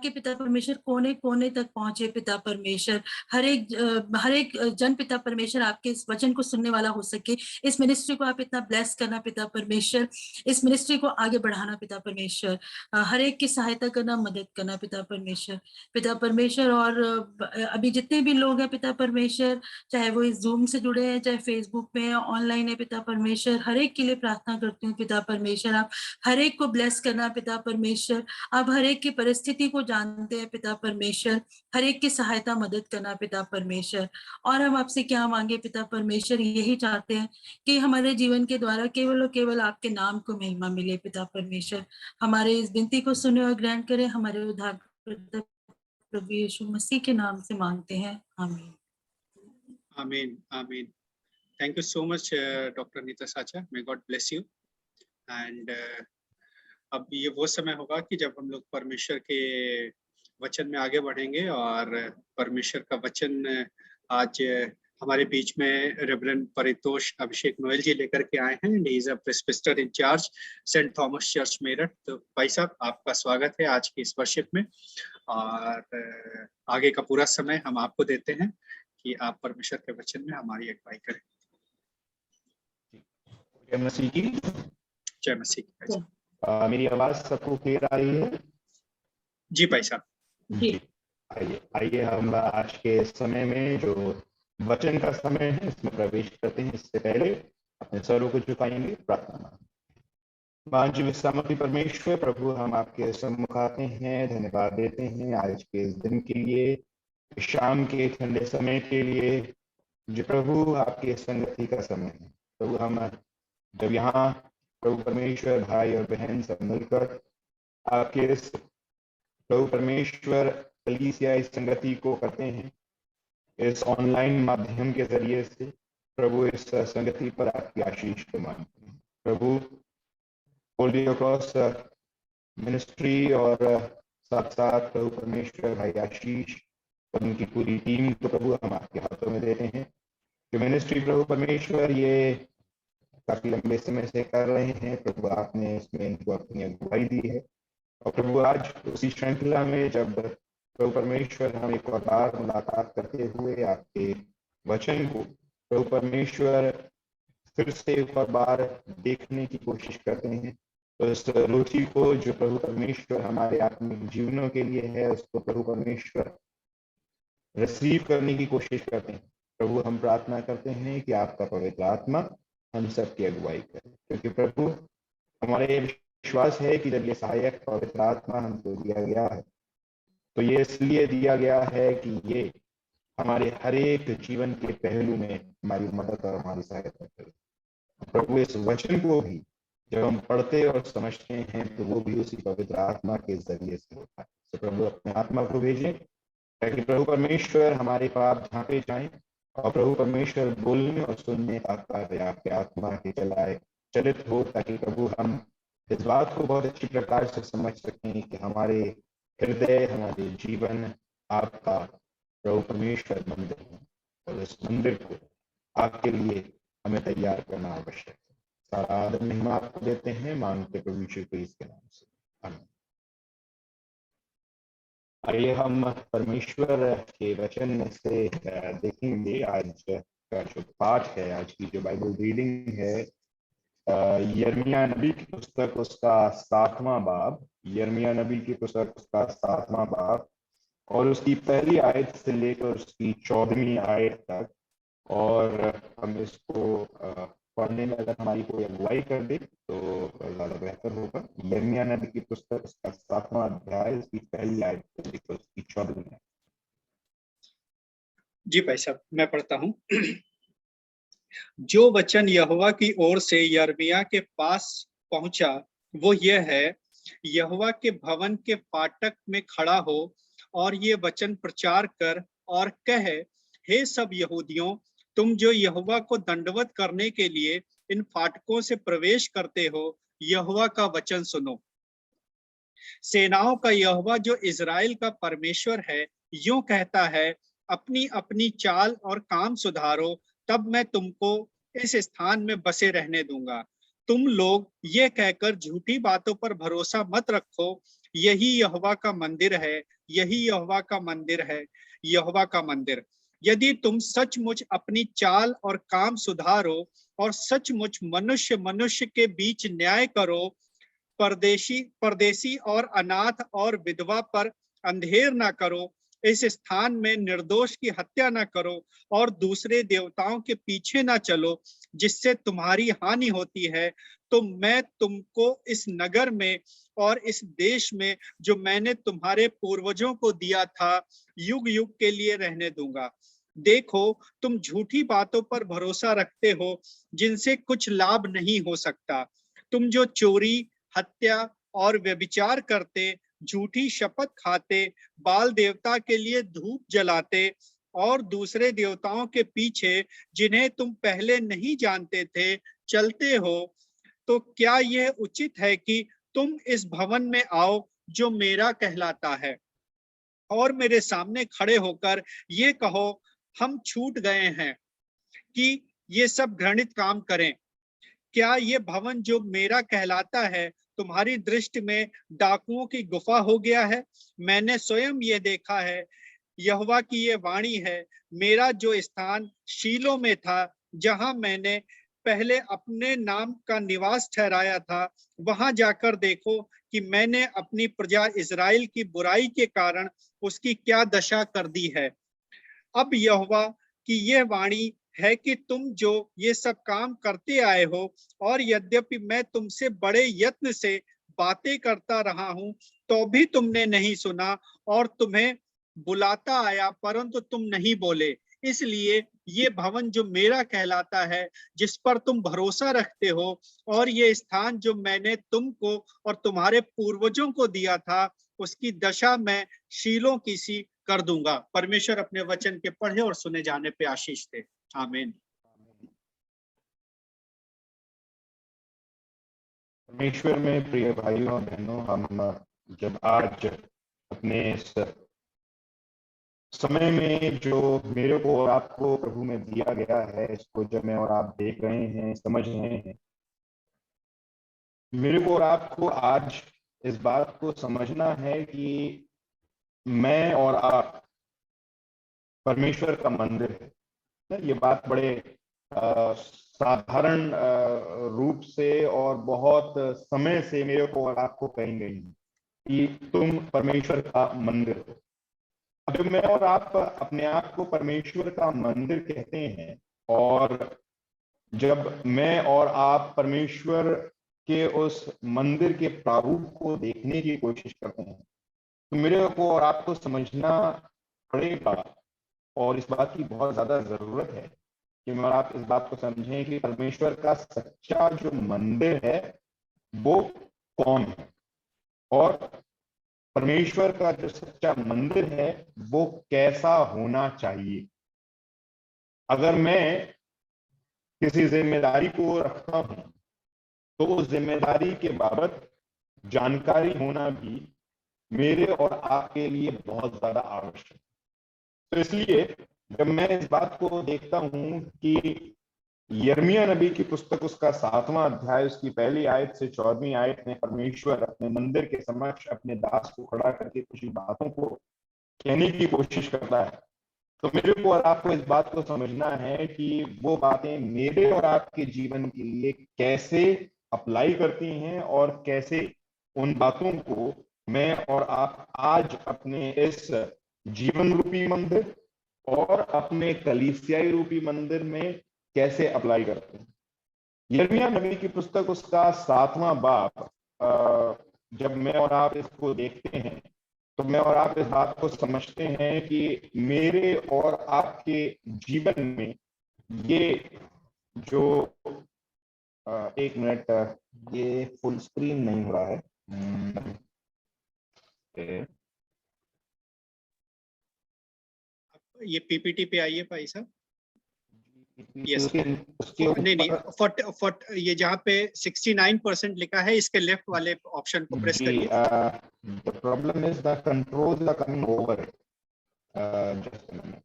के पिता परमेश्वर कोने कोने तक पहुंचे पिता परमेश्वर। हर एक जन पिता परमेश्वर आपके इस वचन को सुनने वाला हो सके। इस मिनिस्ट्री को आप इतना ब्लेस करना पिता परमेश्वर, इस मिनिस्ट्री को आगे बढ़ाना पिता परमेश्वर, हर एक की सहायता करना, मदद करना पिता परमेश्वर। और अभी जितने भी लोग हैं पिता परमेश्वर, चाहे वो इस जूम से जुड़े हैं, चाहे फेसबुक पे है, ऑनलाइन है पिता परमेश्वर, हर एक के लिए प्रार्थना करती हूँ पिता परमेश्वर। आप हर एक को ब्लेस करना पिता परमेश्वर। आप हर एक की परिस्थिति को जानते हैं पिता परमेश्वर, हर एक की सहायता मदद करना पिता परमेश्वर। और हम आपसे क्या मांगे पिता परमेश्वर, यही चाहते हैं कि हमारे जीवन के द्वारा केवल और केवल आपके नाम को महिमा मिले पिता परमेश्वर। हमारे इस विनती को सुने और ग्रहण करें, हमारे उद्धारकर्ता प्रभु यीशु मसीह के नाम से मांगते हैं, आमीन। आमीन आमीन। Thank you so much, Dr. Nita Sacha. May God bless you. And अब ये वो समय होगा कि जब हम लोग परमेश्वर के वचन में आगे बढ़ेंगे। और परमेश्वर का वचन आज हमारे बीच में रेवरेंड परितोष अभिषेक नोएल जी लेकर के आए हैं। He is a presbyter in charge Saint Thomas church Meerut. तो भाई साहब, आपका स्वागत है आज की इस वर्शिप में। और आगे का पूरा समय हम आपको देते हैं कि आप परमेश्वर के वचन में हमारी अगुवाई करें। जय मसीह की। जय मसीह की। मेरी आवाज सबको क्लियर आ रही है? जी भाई साहब। जी। आइए हम आज के समय में जो वचन का समय है इसमें प्रवेश करते हैं। इससे पहले अपने सरों को झुकाएंगे, प्रार्थना। महान विश्रामती परमेश्वर प्रभु, हम आपके सम्मुख आते हैं, धन्यवाद देते हैं आज के इस दिन के लिए, शाम के ठंडे समय के लिए जो प्रभु आपके संगति का समय है। प्रभु, हम जब यहाँ प्रभु परमेश्वर भाई और बहन सब मिलकर आपके इस प्रभु परमेश्वर कलीसिया इस संगति को करते हैं, इस ऑनलाइन माध्यम के जरिए से प्रभु इस संगति पर आपकी आशीष को मांगते हैं। प्रभु, होल्ड योर क्रॉस मिनिस्ट्री और साथ साथ प्रभु परमेश्वर भाई आशीष और उनकी पूरी टीम को प्रभु हम आपके हाथों में देते हैं। जो मिनिस्ट्री प्रभु परमेश्वर ये काफी लंबे समय से कर रहे हैं, प्रभु आपने इसमें इनको अपनी अगुवाई दी है। और प्रभु आज उसी श्रृंखला में जब प्रभु परमेश्वर हम एक और बार मुलाकात करते हुए आपके वचन को प्रभु परमेश्वर फिर से एक और बार देखने की कोशिश करते हैं, तो इस रुचि को जो प्रभु परमेश्वर हमारे आत्मिक जीवनों के लिए है उसको प्रभु परमेश्वर रिसीव करने की कोशिश करते हैं। प्रभु हम प्रार्थना करते हैं कि आपका पवित्र आत्मा हम सबकी अगुवाई करे, क्योंकि प्रभु हमारे विश्वास है कि जब ये सहायक पवित्र आत्मा हमको दिया गया है तो ये इसलिए दिया गया है कि ये हमारे हर एक जीवन के पहलू में हमारी मदद और हमारी सहायता करे। प्रभु इस वचन को भी जब हम पढ़ते और समझते हैं तो वो भी उसी पवित्र आत्मा के जरिए से होता है। तो प्रभु अपने आत्मा को भेजें ताकि प्रभु परमेश्वर हमारे पाप झांके जाएं और प्रभु परमेश्वर बोलने और सुनने का कार्य आपके आत्मा के चलित हो, ताकि प्रभु हम इस बात को बहुत अच्छी प्रकार से समझ सकें कि हमारे हृदय हमारे जीवन आपका प्रभु परमेश्वर मंदिर है और इस मंदिर को आपके लिए हमें तैयार करना आवश्यक है। सारा आदर महिमा आपको देते हैं, मांगते प्रभु यीशु क्रिस्त के नाम से, आमीन। आइए हम परमेश्वर के वचन में से देखेंगे आज का जो पाठ है, आज की जो बाइबल रीडिंग है यिर्मयाह नबी की पुस्तक उसका 7वां बाब, यिर्मयाह नबी की पुस्तक उसका 7वां बाब और उसकी पहली आयत से लेकर उसकी 14वीं आयत तक। और हम इसको पढ़ने में अगर हमारी कोई अगुवाई कर दे तो ज्यादा बेहतर होगा। यिर्मयाह नबी की पुस्तक उसका 7वां अध्याय उसकी पहली आयत से लेकर उसकी 14वीं आयत। जी भाई साहब, मैं पढ़ता हूँ। जो वचन यहोवा की ओर से यिर्मयाह के पास पहुंचा वो यह है, यहोवा के भवन के फाटक में खड़ा हो और ये वचन प्रचार कर और कह, हे सब यहूदियों, तुम जो यहोवा को दंडवत करने के लिए इन फाटकों से प्रवेश करते हो, यहोवा का वचन सुनो। सेनाओं का यहोवा जो इजराइल का परमेश्वर है यूं कहता है, अपनी अपनी चाल और काम सुधारो, तब मैं तुमको इस स्थान में बसे रहने दूंगा। तुम लोग ये कहकर झूठी बातों पर भरोसा मत रखो, यही यहोवा का मंदिर है, यही यहोवा का मंदिर है, यहोवा का मंदिर। यदि तुम सचमुच अपनी चाल और काम सुधारो और सचमुच मनुष्य मनुष्य के बीच न्याय करो, परदेशी और अनाथ और विधवा पर अंधेर ना करो, इस स्थान में निर्दोष की हत्या ना करो और दूसरे देवताओं के पीछे ना चलो जिससे तुम्हारी हानि होती है, तो मैं तुमको इस नगर में और इस देश में जो मैंने तुम्हारे पूर्वजों को दिया था युग युग के लिए रहने दूंगा। देखो, तुम झूठी बातों पर भरोसा रखते हो जिनसे कुछ लाभ नहीं हो सकता। तुम जो चोरी, हत्या और व्यभिचार करते, झूठी शपथ खाते, बाल देवता के लिए धूप जलाते और दूसरे देवताओं के पीछे जिन्हें तुम पहले नहीं जानते थे चलते हो, तो क्या यह उचित है कि तुम इस भवन में आओ जो मेरा कहलाता है और मेरे सामने खड़े होकर ये कहो, हम छूट गए हैं कि ये सब घृणित काम करें? क्या ये भवन जो मेरा कहलाता है तुम्हारी दृष्टि में डाकुओं की गुफा हो गया है? मैंने स्वयं ये देखा है, यहोवा की ये वाणी है। मेरा जो स्थान शीलो में था, जहां मैंने पहले अपने नाम का निवास ठहराया था, वहां जाकर देखो कि मैंने अपनी प्रजा इजराइल की बुराई के कारण उसकी क्या दशा कर दी है। अब यहोवा की यह वाणी है कि तुम जो ये सब काम करते आए हो और यद्यपि मैं तुमसे बड़े यत्न से बातें करता रहा हूं तो भी तुमने नहीं सुना और तुम्हें बुलाता आया परंतु तुम नहीं बोले। इसलिए ये भवन जो मेरा कहलाता है, जिस पर तुम भरोसा रखते हो, और ये स्थान जो मैंने तुमको और तुम्हारे पूर्वजों को दिया था, उसकी दशा मैं शीलों की सी कर दूंगा। परमेश्वर अपने वचन के पढ़े और सुने जाने पे आशीष दे। आमीन। परमेश्वर में प्रिय भाइयों और बहनों, हम जब आज अपने इस समय में जो मेरे को और आपको प्रभु में दिया गया है, इसको जब मैं और आप देख रहे हैं, समझ रहे हैं, मेरे को और आपको आज इस बात को समझना है कि मैं और आप परमेश्वर का मंदिर है। ये बात बड़े साधारण रूप से और बहुत समय से मेरे को और आपको कही गई है कि तुम परमेश्वर का मंदिर हो। अब जब मैं और आप अपने आप को परमेश्वर का मंदिर कहते हैं और जब मैं और आप परमेश्वर के उस मंदिर के प्रारूप को देखने की कोशिश करते हैं तो मेरे को और आपको समझना पड़ेगा और इस बात की बहुत ज्यादा जरूरत है कि मैं और आप इस बात को समझें कि परमेश्वर का सच्चा जो मंदिर है वो कौन है और परमेश्वर का जो सच्चा मंदिर है वो कैसा होना चाहिए। अगर मैं किसी जिम्मेदारी को रखता हूं तो उस जिम्मेदारी के बाबत जानकारी होना भी मेरे और आपके लिए बहुत ज्यादा आवश्यक है। तो इसलिए जब मैं इस बात को देखता हूं कि यिर्मयाह नबी की पुस्तक उसका 7वां अध्याय उसकी पहली आयत से 14वीं आयत में परमेश्वर अपने मंदिर के समक्ष अपने दास को खड़ा करके कुछ बातों को कहने की कोशिश करता है तो मेरे को और आपको इस बात को समझना है कि वो बातें मेरे और आपके जीवन के लिए कैसे अप्लाई करती हैं और कैसे उन बातों को मैं और आप आज अपने इस जीवन रूपी मंदिर और अपने कलीसियाई रूपी मंदिर में कैसे अप्लाई करते हैं। यिर्मयाह नबी की पुस्तक उसका 7वां बाब जब मैं और आप इसको देखते हैं तो मैं और आप इस बात को समझते हैं कि मेरे और आपके जीवन में ये जो एक मिनट ये फुल स्क्रीन नहीं हो रहा है। ये पीपीटी पे आइए भाई साहब। यस उसके नहीं ये जहाँ पे 69% लिखा है इसके लेफ्ट वाले ऑप्शन को प्रेस करिए। the problem is the controls are coming over it. Just a minute.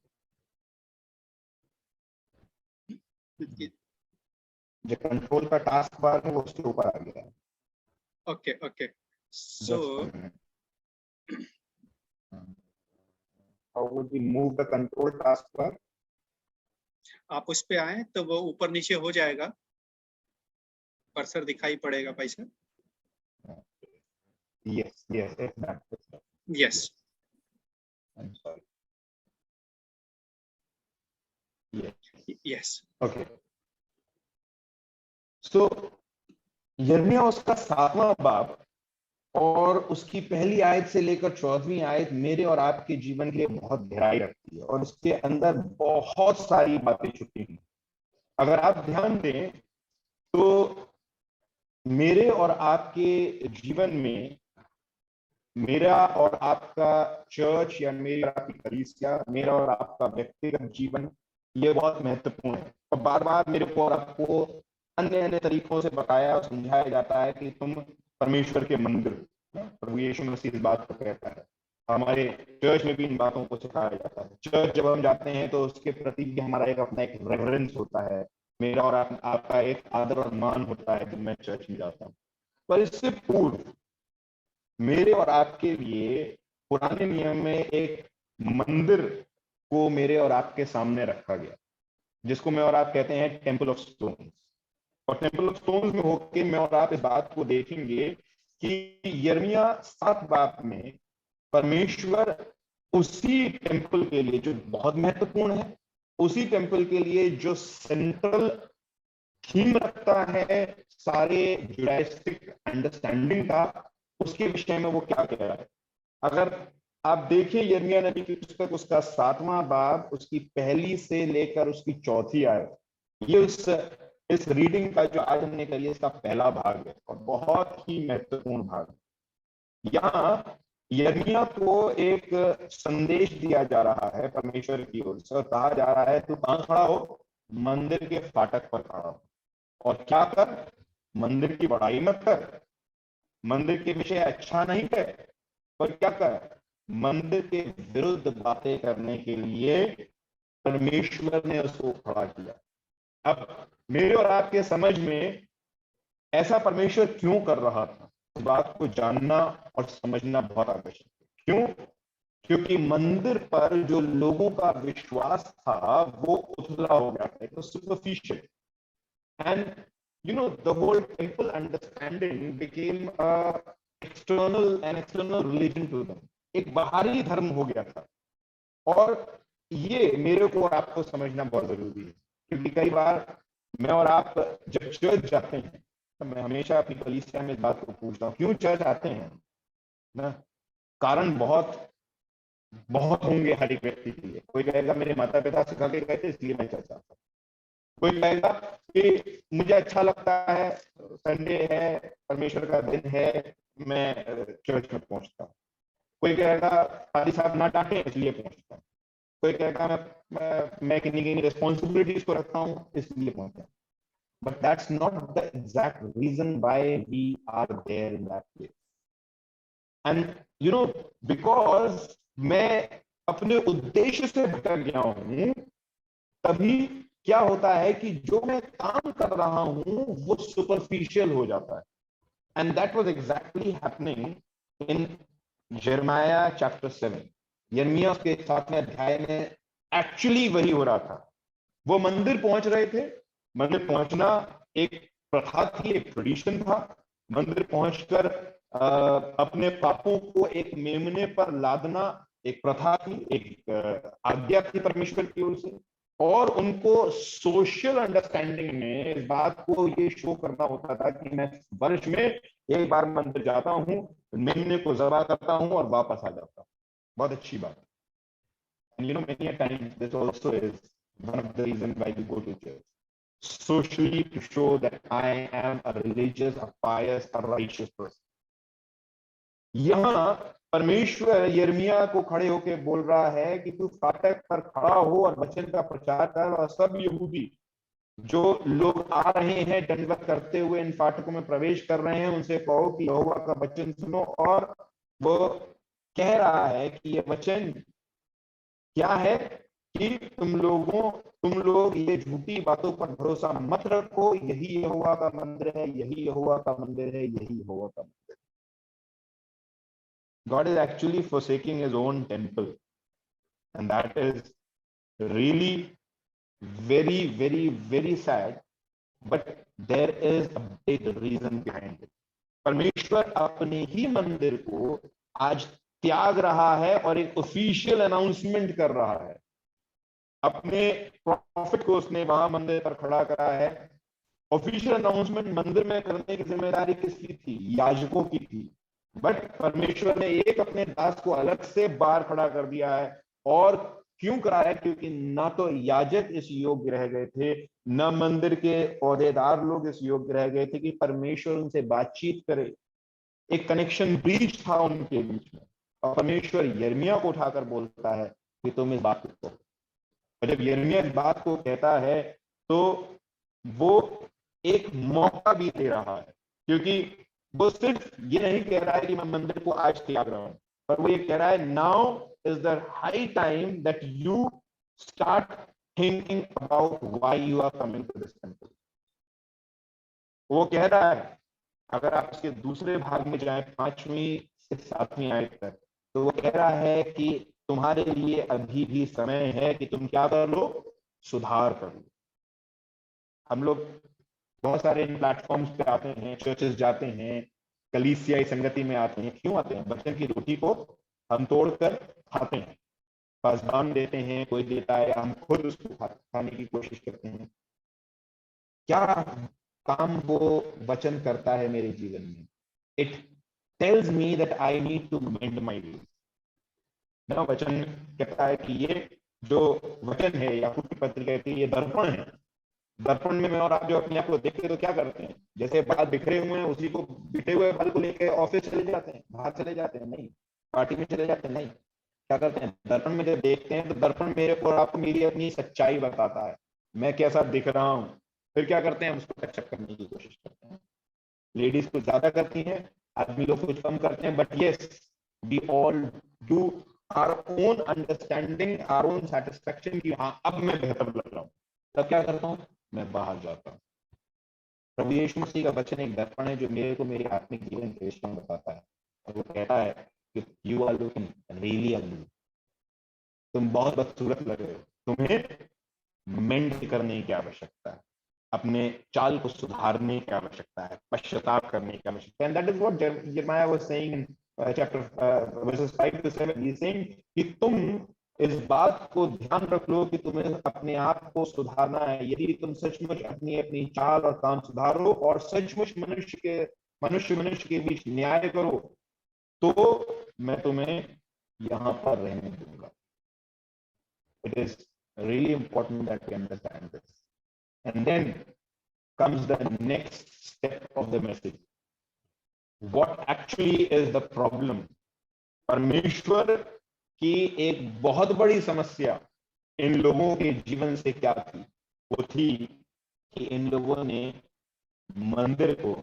जो कंट्रोल का टास्क बार है वो उसके ऊपर आ गया है। Okay okay so how would we move the control task bar? आप उस पे आए तो वो ऊपर नीचे हो जाएगा, कर्सर दिखाई पड़ेगा भाई साहब। Yes, exactly. Yes. I'm sorry. Yes. Okay. So यिर्मयाह उसका 7वां बाब और उसकी पहली आयत से लेकर 14वीं आयत मेरे और आपके जीवन के लिए बहुत गहराई रखती है और उसके अंदर बहुत सारी बातें छुपी हैं। अगर आप ध्यान दें तो मेरे और आपके जीवन में मेरा और आपका चर्च या मेरी और आपकी कलीसिया, मेरा और आपका व्यक्तिगत जीवन ये बहुत महत्वपूर्ण है और बार बार मेरे को और आपको अन्य अन्य तरीकों से बताया और समझाया जाता है कि तुम परमेश्वर के मंदिर। प्रभु यीशु मसीह इस बात को कहता है, हमारे चर्च में भी इन बातों को सिखाया जाता है। चर्च जब हम जाते हैं तो उसके प्रति भी हमारा एक अपना एक रेवरेंस होता है, मेरा और आपका एक आदर और मान होता है जब मैं चर्च में जाता हूँ। पर इससे पूर्व मेरे और आपके लिए पुराने नियम में एक मंदिर को मेरे और आपके सामने रखा गया जिसको मैं और आप कहते हैं टेम्पल ऑफ स्टोन्स। और टेम्पल ऑफ स्टोन्स में होके मैं और आप इस बात को देखेंगे कि यिर्मयाह 7 बाब में परमेश्वर उसी टेम्पल के लिए जो बहुत महत्वपूर्ण है, उसी टेम्पल के लिए जो सेंट्रल थीम रखता है सारे जुडाइस्टिक अंडरस्टैंडिंग का, उसके विषय में वो क्या कह रहा है। अगर आप देखिए यिर्मयाह नबी की पुस्तक उसका 7वां बाब उसकी पहली से लेकर उसकी 4थी आयत, ये इस रीडिंग का जो आज हमने करी इसका पहला भाग है और बहुत ही महत्वपूर्ण भाग है। यहाँ यिर्मयाह को एक संदेश दिया जा रहा है परमेश्वर की ओर से और कहा जा रहा है तू कहाँ खड़ा हो, मंदिर के फाटक पर खड़ा हो और क्या कर, मंदिर की बड़ाई मत कर, मंदिर के विषय अच्छा नहीं कर, पर क्या कर, मंदिर के विरुद्ध बातें करने के लिए परमेश्वर ने उसको खड़ा किया। अब मेरे और आपके समझ में ऐसा परमेश्वर क्यों कर रहा था इस बात को जानना और समझना बहुत आवश्यक है। क्यों? क्योंकि मंदिर पर जो लोगों का विश्वास था वो उथला हो गया था, it was superficial, and you know the whole temple understanding became a external religion to them, एक बाहरी धर्म हो गया था। और ये मेरे को और आपको समझना बहुत जरूरी है, क्योंकि कई बार मैं और आप जब चर्च जाते हैं तो मैं हमेशा अपनी कलीसिया में इस बात को पूछता हूँ, क्यों चर्च आते हैं ना? कारण बहुत होंगे हर एक व्यक्ति के लिए। कोई कहेगा मेरे माता पिता सिखा के गए थे इसलिए मैं चर्च आता हूँ, कोई कहेगा कि मुझे अच्छा लगता है, संडे है, परमेश्वर का दिन है, मैं चर्च में पहुंचता हूँ, कोई कहेगा फादर साहब ना डांटे इसलिए पहुंचता हूँ, कोई कहेगा मैं किन्हीं रिस्पॉन्सिबिलिटीज को रखता हूँ इसलिए पहुंचता हूँ। But that's not the exact reason why we are there in that place. And you know because मैं अपने उद्देश्य से भटक गया हूं, तभी क्या होता है कि जो मैं काम कर रहा हूं वो सुपरफिशियल हो जाता है। And that was exactly happening in यिर्मयाह चैप्टर 7। यिर्मयाह के 7वें अध्याय में एक्चुअली वही हो रहा था। वो मंदिर पहुंच रहे थे, मंदिर पहुंचना एक प्रथा थी, एक ट्रेडिशन था। मंदिर पहुंचकर अपने पापों को एक मेमने पर लादना एक प्रथा थी, एक आज्ञा थी परमेश्वर की ओर से। और उनको सोशल अंडरस्टैंडिंग में इस बात को ये शो करना होता था कि मैं वर्ष में एक बार मंदिर जाता हूँ, मेमने को ज़बह करता हूँ और वापस आ जाता हूँ। बहुत अच्छी बात है। And you know, many a times this also is one of the reasons why we go to church, socially, to show that I am a religious, a pious, a righteous person. यहाँ परमेश्वर यिर्मयाह को खड़े होकर बोल रहा है कि तू फाटक पर खड़ा हो और वचन का प्रचार कर, और सब यहूदी जो लोग आ रहे हैं दंडवत करते हुए इन फाटकों में प्रवेश कर रहे हैं, उनसे कहो कि यहोवा का वचन सुनो। और वो कह रहा है कि ये वचन क्या है कि तुम लोग ये झूठी बातों पर भरोसा मत रखो, यही यहोवा का मंदिर है, यही यहोवा का मंदिर है, यही यहोवा का मंदिर है। God is actually forsaking his own temple, and that is really very, very, very sad, but there is a big reason behind it. परमेश्वर अपने ही मंदिर को आज त्याग रहा है और एक ऑफिशियल अनाउंसमेंट कर रहा है। अपने प्रॉफिट को उसने वहां मंदिर पर खड़ा करा है। ऑफिशियल अनाउंसमेंट मंदिर में करने की जिम्मेदारी किसकी थी? याजकों की थी। बट परमेश्वर ने एक अपने दास को अलग से बाहर खड़ा कर दिया है। और क्यों करा है? क्योंकि ना तो याजक इस योग्य रह गए थे, न मंदिर के ओहदेदार लोग इस योग्य रह गए थे कि परमेश्वर उनसे बातचीत करे। एक कनेक्शन ब्रीच था उनके बीच में। और परमेश्वर यिर्मयाह को उठाकर बोलता है कि तुम इस बात को करो। और जब यिर्मयाह इस बात को कहता है तो वो एक मौका भी दे रहा है, क्योंकि वो सिर्फ ये नहीं कह रहा है कि मैं मंदिर को आज त्याग रहा हूं, पर वो ये कह रहा है now is the high time that you start thinking about why you are coming to this temple. वो कह रहा है, अगर आप इसके दूसरे भाग में जाएं 5वीं से 7वीं आयत तक, तो वो कह रहा है कि तुम्हारे लिए अभी भी समय है कि तुम क्या कर लो? सुधार कर लो। हम लोग बहुत सारे इन प्लेटफॉर्म्स पे आते हैं, चर्चेस जाते हैं, कलीसियाई संगति में आते हैं। क्यों आते हैं? वचन की रोटी को हम तोड़कर खाते हैं, पासदान देते हैं, कोई देता है, हम खुद उसको खाने की कोशिश करते हैं। क्या काम वो वचन करता है मेरे जीवन में? It tells me that I need to mend my ways. ना वचन कहता है कि ये जो वचन है, याकूब की पत्री कहती है, ये दर्पण है। दर्पण में मैं और आप जो अपने आप को देखते हैं तो क्या करते हैं? जैसे बाल बिखरे हुए हैं, उसी को बिखरे हुए बाल को लेकर ऑफिस चले जाते हैं, बाहर चले जाते हैं? नहीं। पार्टी में चले जाते हैं? नहीं। क्या करते हैं? दर्पण में जब देखते हैं तो दर्पण मेरे को और आपको मेरी अपनी सच्चाई बताता है, मैं कैसा दिख रहा हूँ। फिर क्या करते हैं? हम उसको टचअप करने की कोशिश करते हैं। लेडीज कुछ ज्यादा करती हैं, आदमी लोग कुछ कम करते हैं, but yes we all do our own understanding, our own satisfaction कि हाँ अब मैं बेहतर लग रहा हूँ। तब क्या करता हूँ? मैं बाहर जाता हूँ। प्रभु यीशु मसीह का वचन एक दर्पण है जो मेरे को मेरे आत्मिक जीवन के विषय में बताता है, और वो कहता है कि यू आर लुकिंग रियली अगली, तुम बहुत बदसूरत लग रहे हो, तुम्हें मेंड करने की आवश्यकता है, अपने चाल को सुधारने की आवश्यकता है, पश्चाताप करने की आवश्यकता है। And that is what Jeremiah was saying in chapter versus 5 to 7। He is saying कि तुम इस बात को ध्यान रख लो कि तुम्हें अपने आप को सुधारना है। यदि तुम सचमुच अपनी अपनी चाल और काम सुधारो और सचमुच मनुष्य के बीच न्याय करो, तो मैं तुम्हें यहाँ पर रहने दूंगा। It is really important that we understand this. And then comes the next step of the message. What actually is the problem? परमेश्वर की एक बहुत बड़ी समस्या इन लोगों के जीवन से क्या थी? वो थी कि इन लोगों ने मंदिर को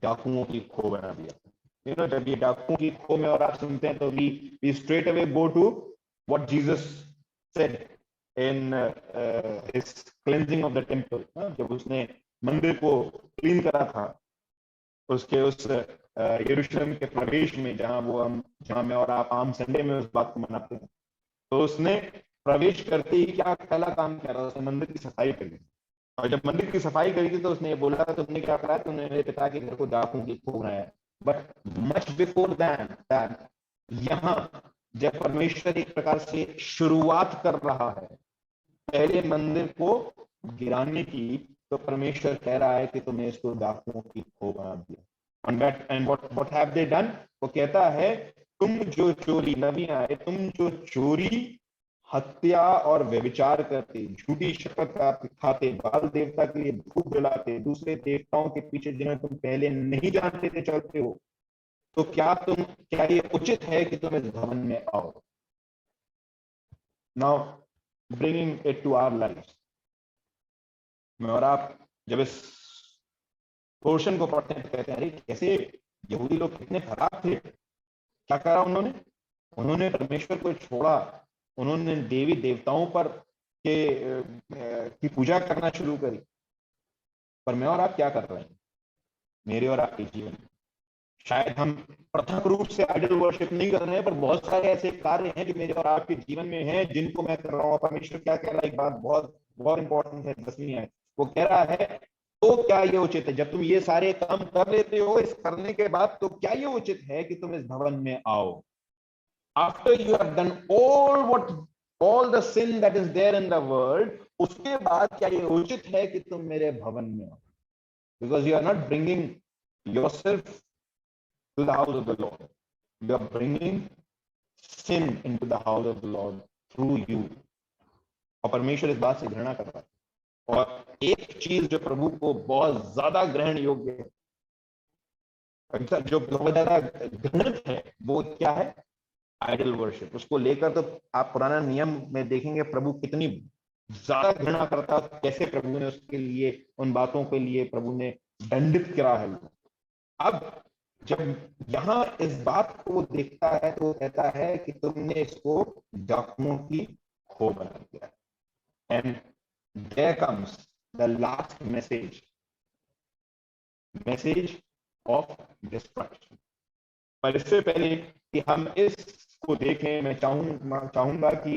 डाकुओं की खो बना दिया। जब ये डाकुओं की खो में और आप सुनते हैं तो we straight away go to what Jesus said in his cleansing of the temple। जब उसने मंदिर को क्लीन करा था, उसके उस यरूशलेम के प्रवेश में, जहां मैं और आप आम संडे में उस बात को मनाते हैं, तो उसने प्रवेश करते ही क्या पहला काम करा? उसने मंदिर की सफाई करी। और जब मंदिर की सफाई करी थी तो उसने ये बोला, तुमने क्या करा? तुमने मेरे पिता के घर को डाकुओं की खो बनाया। बट मच बिफोर दैट, यहाँ जब परमेश्वर एक प्रकार से शुरुआत कर रहा है पहले मंदिर को गिराने की, तो परमेश्वर कह रहा है कि तुमने इसको डाकुओं की खो बना दिया। And what have they done? वो कहता है तुम जो चोरी, नबी आए, तुम जो चोरी, हत्या और व्यभिचार करते, झूठी शपथ खाते, बाल देवता के लिए भूख जलाते, दूसरे देवताओं के पीछे जिन्हें तुम पहले नहीं जानते थे चलते हो, तो क्या ये उचित है कि तुम इस भवन में आओ? Now bringing it to our lives, मैं और आप जब इस पोर्शन को पढ़ते हैं तो कहते हैं, अरे कैसे यहूदी लोग कितने खराब थे। क्या करा उन्होंने परमेश्वर को छोड़ा, उन्होंने देवी देवताओं पर की पूजा करना शुरू करी। पर मैं और आप क्या कर रहे हैं मेरे और आपके जीवन में? शायद हम प्रथम रूप से आइडल वर्शिप नहीं कर रहे हैं, पर बहुत सारे ऐसे कार्य हैं जो मेरे और आपके जीवन में हैं जिनको मैं कर रहा हूँ। परमेश्वर क्या कह रहा है? एक बात बहुत बहुत इंपॉर्टेंट है, 10वीं है, वो कह रहा है तो क्या ये उचित है? जब तुम ये सारे काम कर लेते हो, इस करने के बाद तो क्या ये उचित है कि तुम इस भवन में आओ? After you have done all the sin that is there in the world, उसके बाद क्या ये उचित है कि तुम मेरे भवन में आओ? Because you are not bringing yourself to the house of the Lord, you are bringing sin into the house of the Lord through you। और परमेश्वर इस बात से घृणा कर रहा है। और एक चीज जो प्रभु को बहुत ज्यादा ग्रहण योग्य है, जो बहुत ज्यादा घृणित है, वो क्या है? Idol worship. उसको लेकर तो आप पुराना नियम में देखेंगे प्रभु कितनी ज्यादा घृणा करता, कैसे प्रभु ने उसके लिए, उन बातों के लिए प्रभु ने दंडित करा है। अब जब यहाँ इस बात को देखता है तो वो कहता है कि तुमने इसको डाकुओं की खो बना दिया। And there comes the last message of destruction। पर इससे पहले कि हम इसको देखें, मैं चाहूंगा कि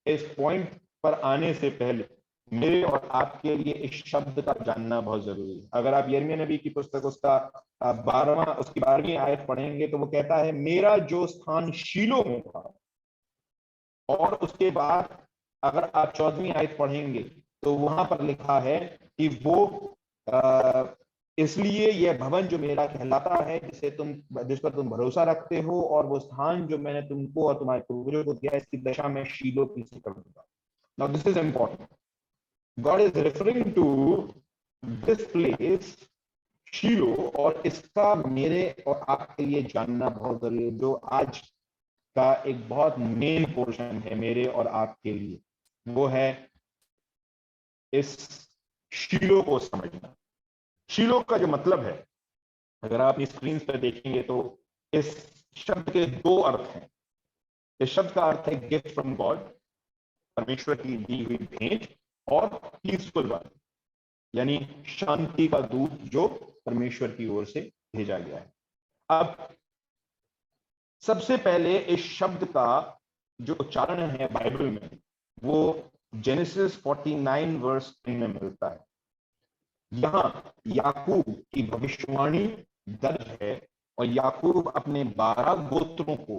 इस पॉइंट पर आने से पहले मेरे और आपके लिए इस शब्द का जानना बहुत जरूरी है। अगर आप यिर्मयाह नबी की पुस्तक उसकी 12वीं आयत पढ़ेंगे तो वो कहता है, मेरा जो स्थान शीलो में था। और उसके बाद अगर आप 14वीं आयत पढ़ेंगे तो वहां पर लिखा है कि वो इसलिए यह भवन जो मेरा कहलाता है, जिस पर तुम भरोसा रखते हो, और वो स्थान जो मैंने तुमको और तुम्हारे पूर्वजों को दिया, इसकी दशा में शीलो की से कर दूंगा। Now this is important. God is referring to this place Shiloh, और इसका मेरे और आपके लिए जानना बहुत जरूरी है, जो आज का एक बहुत मेन पोर्शन है मेरे और आपके लिए। वो है इस शीलो को समझना। शीलो का जो मतलब है, अगर आप इस स्क्रीन पर देखेंगे तो इस शब्द के 2 अर्थ हैं। इस शब्द का अर्थ है गिफ्ट फ्रॉम गॉड, परमेश्वर की दी हुई भेंट, और पीसफुल वन। यानी शांति का दूत जो परमेश्वर की ओर से भेजा गया है। अब सबसे पहले इस शब्द का जो उच्चारण है बाइबल में वो जेनेसिस 49 वर्स 10 में मिलता है। यहां याकूब की भविष्यवाणी दर्ज है और याकूब अपने 12 गोत्रों को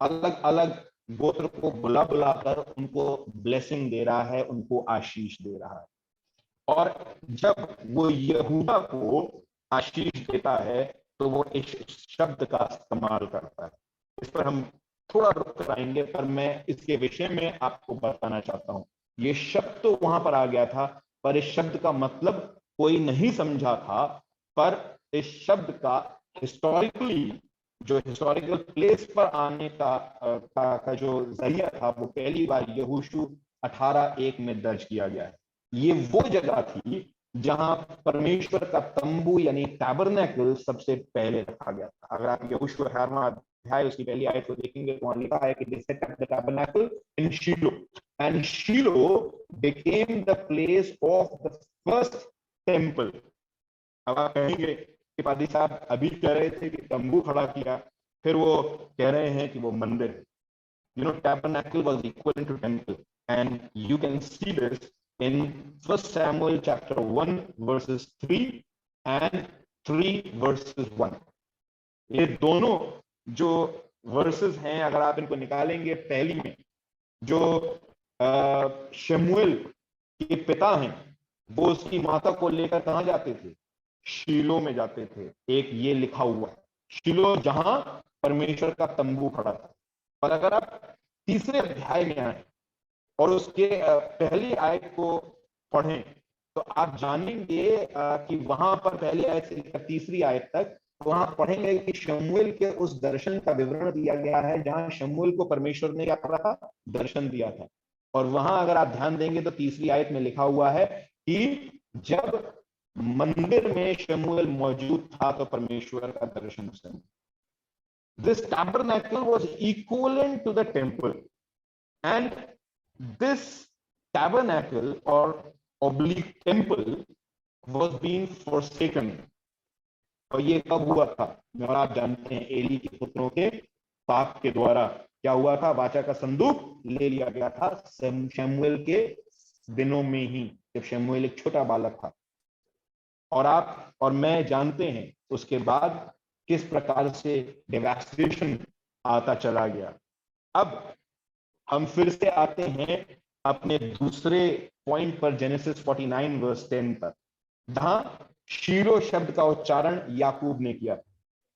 अलग अलग गोत्र को बुला बुलाकर उनको ब्लेसिंग दे रहा है, उनको आशीष दे रहा है। और जब वो यहूदा को आशीष देता है तो वो इस शब्द का इस्तेमाल करता है। इस पर हम थोड़ा रुक कर आएंगे, पर मैं इसके विषय में आपको बताना चाहता हूं। ये शब्द तो वहां पर आ गया था, पर इस शब्द का मतलब कोई नहीं समझा था, पर इस शब्द का हिस्टोरिकली जो हिस्टोरिकल प्लेस पर आने का जो जरिया था वो पहली बार यहोशू 18:1 में दर्ज किया गया है। ये वो जगह थी जहां परमेश्वर का तंबू यानी टैबरनेकल सबसे पहले रखा गया था। अगर आप यहोशू 18वां अध्याय उसकी पहली आयत को देखेंगे तो वहां लिखा है कि they set up the tabernacle in Shiloh and Shiloh became the place of the first temple। अब आप कहेंगे कि पादी साहब अभी कह रहे थे कि तंबू खड़ा किया, फिर वो कह रहे हैं कि वो मंदिर है। You know, tabernacle was equivalent to temple, and you can see this in 1 Samuel chapter 1 verses 3 and 3 verses 1। ये दोनों जो वर्सेस हैं, अगर आप इनको निकालेंगे, पहली में जो शमूएल के पिता हैं वो उसकी माता को लेकर कहां जाते थे? शीलो में जाते थे। एक ये लिखा हुआ है शीलो जहां परमेश्वर का तंबू खड़ा था। और अगर आप तीसरे अध्याय में आए और उसके पहली आयत को पढ़ें तो आप जानेंगे कि वहां पर पहली आयत से लेकर तीसरी आयत तक वहां पढ़ेंगे कि शमूएल के उस दर्शन का विवरण दिया गया है जहां शमूएल को परमेश्वर ने क्या करा था? दर्शन दिया था। और वहां अगर आप ध्यान देंगे तो तीसरी आयत में लिखा हुआ है कि जब मंदिर में शमूएल मौजूद था तो परमेश्वर का दर्शन उसे। This tabernacle was equivalent to the temple, and this tabernacle or oblique temple was being forsaken। और ये कब हुआ था? और आप जानते हैं एली के पुत्रों के पाप के द्वारा क्या हुआ था? वाचा का संदूक ले लिया गया था शमूएल के दिनों में ही, जब शमूएल एक छोटा बालक था। और आप और मैं जानते हैं उसके बाद किस प्रकार से डेवास्टेशन आता चला गया। अब हम फिर से आते हैं अपने दूसरे पॉइंट पर, जेनेसिस 49 वर्स 10 पर, जहां शीलो शब्द का उच्चारण याकूब ने किया।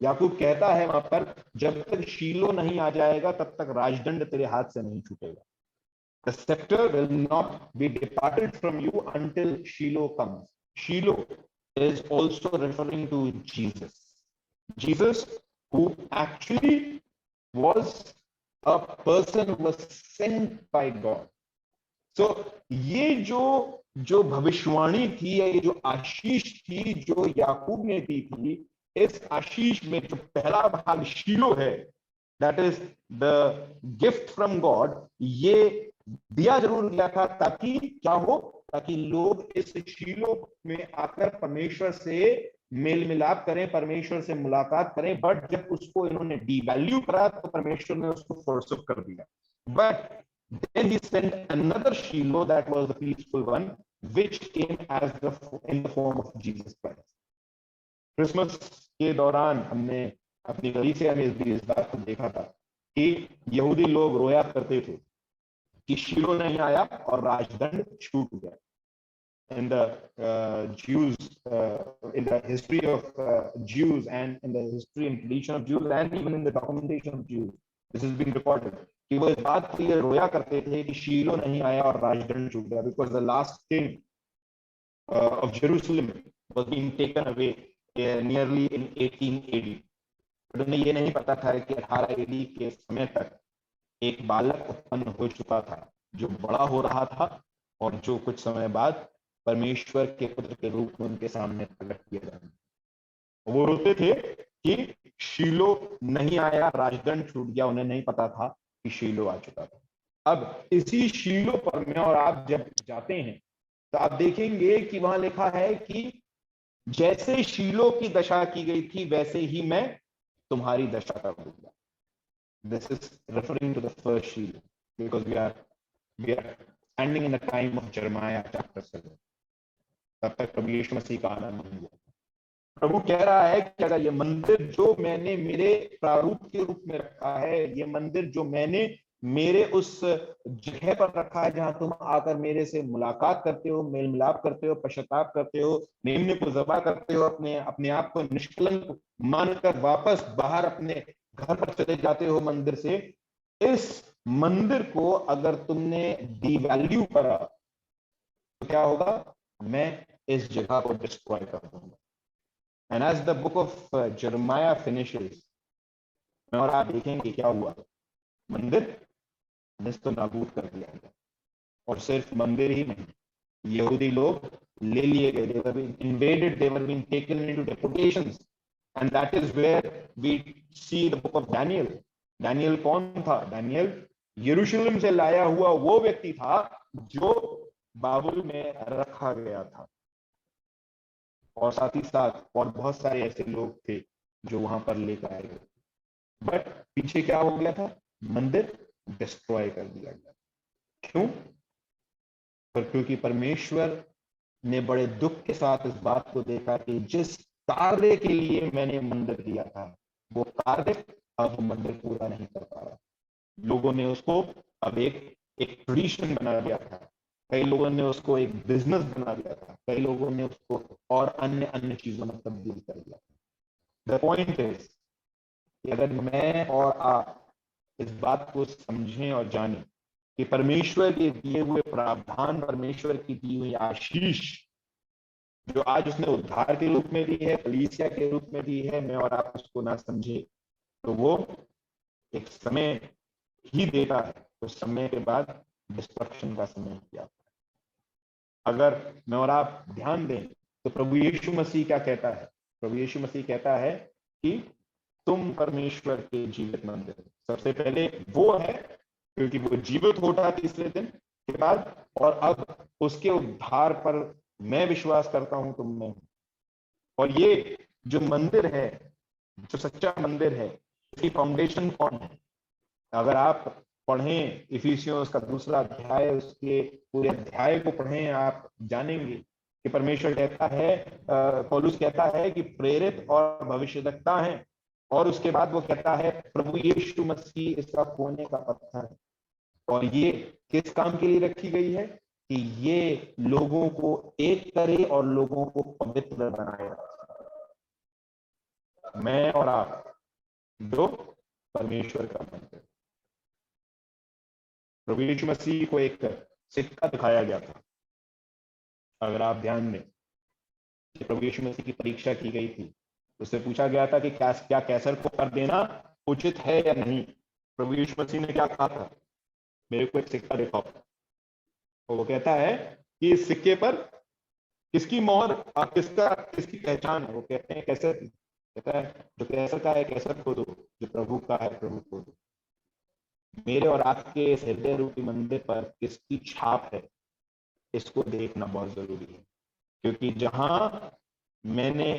याकूब कहता है वहां पर, जब तक शीलो नहीं आ जाएगा तब तक राजदंड तेरे हाथ से नहीं छूटेगा। The scepter will not be departed from you until Shiloh comes। Shiloh is also referring to Jesus। Jesus, who actually was a person who was sent by God। So ये जो भविष्यवाणी थी, ये जो आशीष थी जो याकूब ने दी थी, इस आशीष में जो पहला भाग शीलो है, that is the gift from God, ये दिया जरूर गया था ताकि क्या हो? ताकि लोग इस शीलो में आकर परमेश्वर से मेल मिलाप करें, परमेश्वर से मुलाकात करें। बट जब उसको इन्होंने डीवैल्यू करा तो परमेश्वर ने उसको फोर्सअप कर दिया। But then he sent another Shiloh that was the peaceful one, which came as in the form of Jesus Christ। Christmas के दौरान हमने अपनी गली से हमें इस बात को देखा था कि यहूदी लोग रोया करते थे कि शीलो नहीं आया और राजदंड छूट गया। In the Jews, in the history of Jews and in the history and tradition of Jews and even in the documentation of Jews, this has been recorded कि वो इस बात के लिए रोया करते थे कि शीलो नहीं आया और राजदंड छूट गया, because the last king of Jerusalem was being taken away nearly in 18 AD। उन्हें ये नहीं पता था कि 18 AD के समय तक एक बालक उत्पन्न हो चुका था जो बड़ा हो रहा था और जो कुछ समय बाद परमेश्वर के पुत्र के रूप में उनके सामने प्रकट किया जाएगा। वो रोते थे कि शीलो नहीं आया, राजदंड छूट गया। उन्हें नहीं पता था कि शीलो आ चुका था। अब इसी शीलो पर मैं और आप जब जाते हैं तो आप देखेंगे कि वहां लिखा है कि जैसे शीलो की दशा की गई थी वैसे ही मैं तुम्हारी दशा कर दूंगा। This is referring to the first Shiloh, because we are standing in the time of Jeremiah chapter 7। तब तक प्रभु यीशु मसीह का आना नहीं हुआ। प्रभु कह रहा है कि अगर ये मंदिर जो मैंने मेरे प्रारूप के रूप में रखा है, ये मंदिर जो मैंने मेरे उस जगह पर रखा है जहां तुम आकर मेरे से मुलाकात करते हो, मेल मिलाप करते हो, पश्चाताप करते हो, मेमने को ज़बा करते हो, अपने आप को निष्कलंक मानकर वापस बाहर अपने घर पर चले जाते हो मंदिर से, इस मंदिर को अगर तुमने डिवैल्यू करा तो क्या होगा? मैं इस जगह को डिस्ट्रॉय कर दूंगा। And as the book of Jeremiah finishes, मैं और आप देखेंगे क्या हुआ। मंदिर निस्त नाबूद कर दिया गया, और सिर्फ मंदिर ही नहीं, यहूदी लोग ले लिए गए, they were being invaded, they were being taken into deportations, and that is where we see the book of Daniel. Daniel कौन था? Daniel यरूशलेम से लाया हुआ वो व्यक्ति था जो बाबुल में रखा गया था, और साथ ही साथ और बहुत सारे ऐसे लोग थे जो वहां पर लेकर आए गए। बट पीछे क्या हो गया था? मंदिर डिस्ट्रॉय कर दिया गया। क्यों? क्योंकि परमेश्वर ने बड़े दुख के साथ इस बात को देखा कि जिस कार्य के लिए मैंने मंदिर दिया था, वो कार्य अब मंदिर पूरा नहीं कर पा रहा। लोगों ने उसको अब एक ट्रेडिशन बना दिया था, कई लोगों ने उसको एक बिजनेस बना दिया था, कई लोगों ने उसको और अन्य अन्य चीजों में तब्दील कर दिया। द पॉइंट इज कि अगर मैं और आप इस बात को समझें और जानें कि परमेश्वर के दिए हुए प्रावधान, परमेश्वर की दी हुई आशीष जो आज उसने उद्धार के रूप में दी है, कलीसिया के रूप में दी है, मैं और आप उसको ना समझे तो वो एक समय ही देता है, उस समय के बाद डिस्ट्रक्शन का समय किया। अगर मैं और आप ध्यान दें तो प्रभु यीशु मसीह क्या कहता है? प्रभु यीशु मसीह कहता है कि तुम परमेश्वर के जीवित मंदिर। सबसे पहले वो है क्योंकि वो जीवित होता तीसरे दिन के बाद, और अब उसके उद्धार पर मैं विश्वास करता हूं तुम में। और ये जो मंदिर है, जो सच्चा मंदिर है, इसकी फाउंडेशन कौन है? अगर आप पढ़ें इफिसियों का 2 अध्याय, उसके पूरे अध्याय को पढ़ें, आप जानेंगे कि परमेश्वर कहता है, पौलुस कहता है कि प्रेरित और भविष्यद्वक्ता हैं, और उसके बाद वो कहता है प्रभु यीशु मसीह इसका कोने का पत्थर है। और ये किस काम के लिए रखी गई है? कि ये लोगों को एक करे और लोगों को पवित्र बनाए। मैं और आप जो परमेश्वर का मंदिर। प्रभु यीशु मसीह को एक सिक्का दिखाया गया था। अगर आप ध्यान दें, प्रभु यीशु मसीह की परीक्षा की गई थी, उससे पूछा गया था कि क्या कैसर को कर देना उचित है या नहीं। प्रभु यीशु मसीह ने क्या कहा था? मेरे को एक सिक्का दिखाओ। तो वो कहता है कि इस सिक्के पर किसकी मोहर, किसकी पहचान है? वो कहते हैं कैसर की। कहता है जो कैसर का है कैसर को दो, जो प्रभु का है प्रभु को दो। मेरे और आपके इस हृदय रूपी मंदिर पर किसकी छाप है, इसको देखना बहुत जरूरी है। क्योंकि जहां मैंने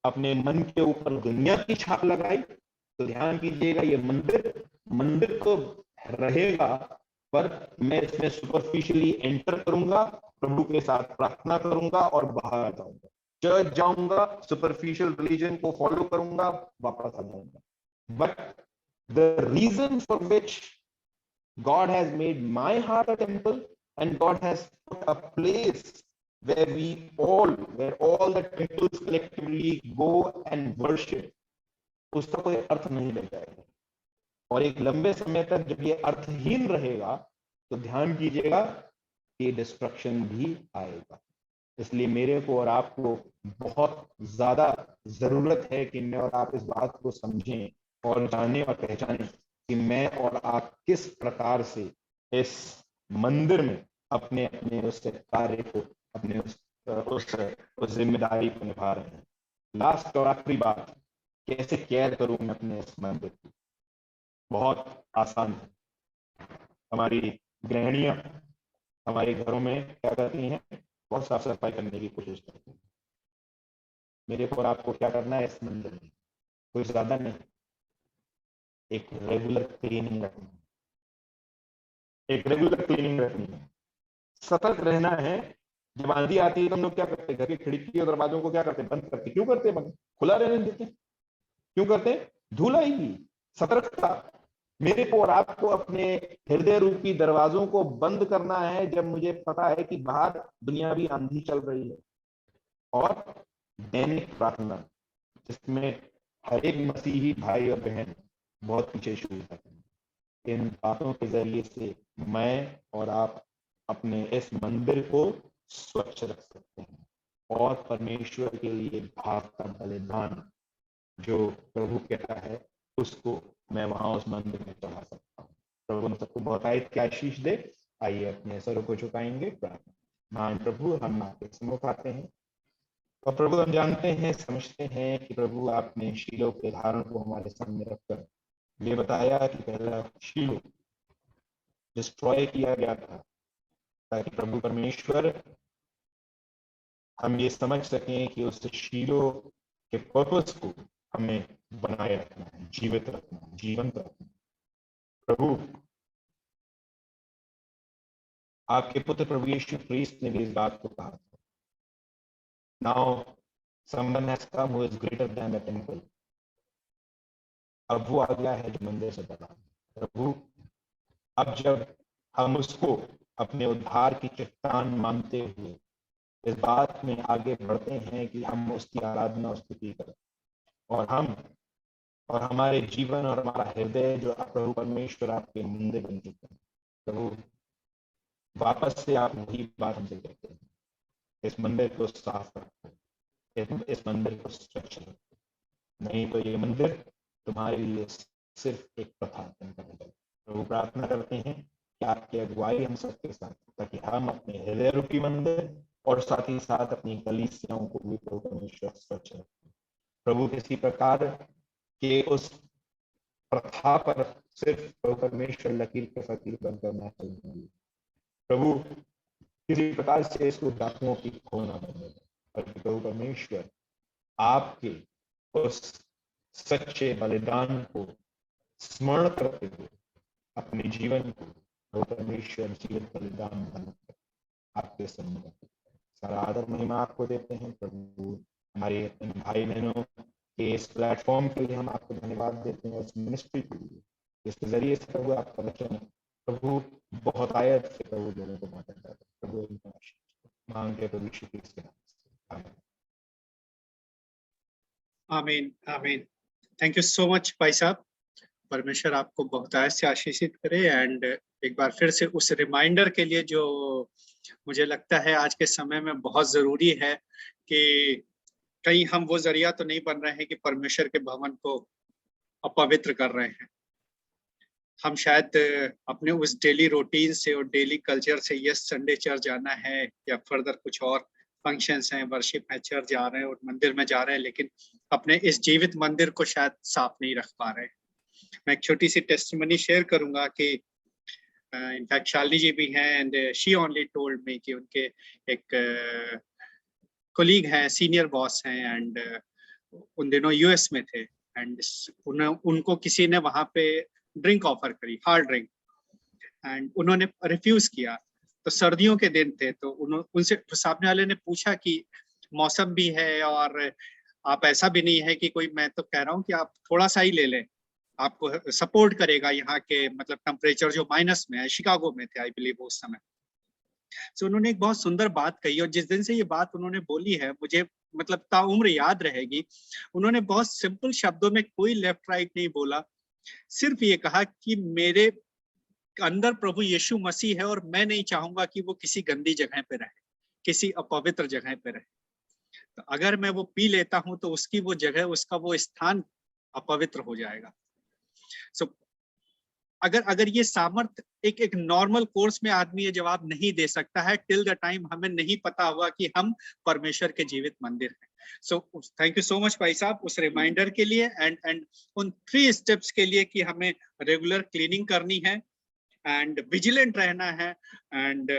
अपने मन के ऊपर दुनिया की छाप लगाई, तो ध्यान कीजिएगा ये मंदिर तो रहेगा, पर मैं इसमें सुपरफिशियली एंटर करूंगा, प्रभु के साथ प्रार्थना करूंगा और बाहर आ जाऊंगा, चर्च जाऊंगा, सुपरफिशियल रिलीजन को फॉलो करूंगा, वापस आ जाऊंगा। But the reason for which God has made my heart a temple, and God has put a place where all the temples collectively go and worship, उसका कोई अर्थ नहीं लग जाएगा। और एक लंबे समय तक जब ये अर्थहीन रहेगा तो ध्यान कीजिएगा कि डिस्ट्रक्शन भी आएगा। इसलिए मेरे को और आपको बहुत ज्यादा जरूरत है कि मैं और आप इस बात को समझें और जानें और पहचानें कि मैं और आप किस प्रकार से इस मंदिर में अपने उस कार्य को, अपने उस जिम्मेदारी को निभा रहे हैं। लास्ट और आखिरी बात, कैसे केयर करूं मैं अपने इस मंदिर की? बहुत आसान है। हमारी गृहिणियां हमारे घरों में क्या करती हैं? बहुत साफ सफाई करने की कोशिश करते हैं। मेरे को और आपको क्या करना है इस मंदिर में, कोई ज्यादा नहीं, एक रेगुलर क्लीनिंग रखनी है, एक रेगुलर क्लीनिंग रखनी है, सतर्क रहना है। जब आंधी आती है तो हम लोग क्या करते हैं, घर की खिड़की और दरवाजों को क्या करते हैं, बंद करते। क्यों करते हैं बंद, खुला रहने देते? क्यों करते? धूल आएगी, सतर्कता। मेरे को और आपको अपने हृदय रूपी दरवाजों को बंद करना है जब मुझे पता है कि बाहर दुनियावी आंधी चल रही है। और दैनिक प्रार्थना, जिसमें हर एक मसीही भाई और बहन बहुत पीछे छूट जाते हैं। इन बातों के जरिए से मैं और आप अपने इस मंदिर को स्वच्छ रख सकते हैं और परमेश्वर के लिए भाव का बलिदान जो प्रभु कहता है उसको मैं वहां उस मंदिर में चढ़ा सकता हूँ। प्रभु हम सबको बहुत की आशीष दे। आइए अपने सरों को झुकाएंगे, प्रार्थना। महान प्रभु, हम आपके सम्मुख आते हैं और प्रभु हम जानते हैं, समझते हैं कि प्रभु आपने शीलो के उदाहरण को हमारे सामने रखकर ये बताया कि पहला शीलो डिस्ट्रॉय किया गया था ताकि प्रभु परमेश्वर हम ये समझ सकें कि उस शीलो के पर्पस को हमें बनाए रखना है, जीवित रखना है, जीवंत रखना है। प्रभु आपके पुत्र प्रभु यीशु क्रिस्ट ने भी इस बात को कहा था, now someone has come who is greater than the temple. अब वो आ गया है जो मंदिर से बड़ा। प्रभु अब जब हम उसको अपने उद्धार की चट्टान मानते हुए इस बात में आगे बढ़ते हैं कि हम उसकी आराधना और स्तुति करें और हम और हमारे जीवन और हमारा हृदय जो प्रभु परमेश्वर आपके मंदिर बन चुके हैं, प्रभु वापस से आप वही बात हमसे कहते हैं, इस मंदिर को साफ रखो, इस मंदिर को स्वच्छ रखो, नहीं तो ये मंदिर तुम्हारे लिए सिर्फ एक प्रथा बन जाएगा। प्रभु प्रार्थना करते हैं कि आपकी अगुवाई हम सबके साथ, ताकि हम अपने हृदय रूपी मंदिर और साथ ही साथ अपनी कलीसियाओं को भी प्रभु परमेश्वर स्वच्छ रखें। प्रभु किसी प्रकार के उस प्रथा पर सिर्फ प्रभु परमेश्वर लकीर के फकीर बनकर ना चलना, प्रभु किसी प्रकार से इसको डाकुओं की खोना बने, बल्कि प्रभु परमेश्वर आपके उस सच्चे बलिदान को स्मरण करते हुए अपने जीवन को प्रभु परमेश्वर जीवित बलिदान बनाकर आपके सामने सारा आदर महिमा आपको देते हैं। प्रभु हमारे भाई बहनों के इस प्लेटफॉर्म के लिए हम आपको धन्यवाद देते हैं, इस मिनिस्ट्री के लिए जिसके जरिए से प्रभु आपका वचन प्रभु बहुत आयत से प्रभु लोगों को बांटा जाता है। प्रभु मांगते प्रभु यीशु क्रिस्ट के नाम से, आमीन आमीन। थैंक यू सो मच भाई साहब, परमेश्वर आपको बहुत से आशीषित करे। एंड एक बार फिर से उस रिमाइंडर के लिए जो मुझे लगता है आज के समय में बहुत जरूरी है कि कहीं हम वो जरिया तो नहीं बन रहे हैं कि परमेश्वर के भवन को अपवित्र कर रहे हैं। हम शायद अपने उस डेली रूटीन से और डेली कल्चर से, यस संडे चर्च जाना है या फर्दर कुछ और फंक्शंस हैं, वर्शिप है, चर्च जा रहे हैं और मंदिर में जा रहे हैं, लेकिन अपने इस जीवित मंदिर को शायद साफ नहीं रख पा रहे हैं। मैं एक छोटी सी टेस्टिमनी शेयर करूंगा कि इनफैक्ट शालिनी जी भी हैं and she only told me कि उनके एक कोलीग हैं, सीनियर बॉस हैं एंड उन दिनों यूएस में थे एंड उनको किसी ने वहां पे ड्रिंक ऑफर करी, हार्ड ड्रिंक, एंड उन्होंने रिफ्यूज किया। तो सर्दियों के दिन थे, तो उनसे सामने वाले ने पूछा कि मौसम भी है और आप ऐसा भी नहीं है कि कोई, मैं तो कह रहा हूँ कि आप थोड़ा सा ही ले लें, आपको सपोर्ट करेगा यहाँ के मतलब टेम्परेचर जो माइनस में है। शिकागो में थे आई बिलीव उस समय। सो उन्होंने एक बहुत सुंदर बात कही और जिस दिन से ये बात उन्होंने बोली है मुझे मतलब ताउम्र याद रहेगी। उन्होंने बहुत सिंपल शब्दों में, कोई लेफ्ट राइट नहीं बोला, सिर्फ ये कहा कि मेरे अंदर प्रभु यीशु मसीह है और मैं नहीं चाहूंगा कि वो किसी गंदी जगह पे रहे, किसी अपवित्र जगह पे रहे। तो अगर मैं वो पी लेता हूं तो उसकी वो जगह, उसका वो स्थान अपवित्र हो जाएगा। सो अगर ये सामर्थ एक नॉर्मल कोर्स में आदमी ये जवाब नहीं दे सकता है टिल द टाइम हमें नहीं पता हुआ कि हम परमेश्वर के जीवित मंदिर हैं। So thank you so much भाई साहब उस रिमाइंडर के लिए एंड उन 3 स्टेप्स के लिए कि हमें रेगुलर क्लीनिंग करनी है एंड विजिलेंट रहना है एंड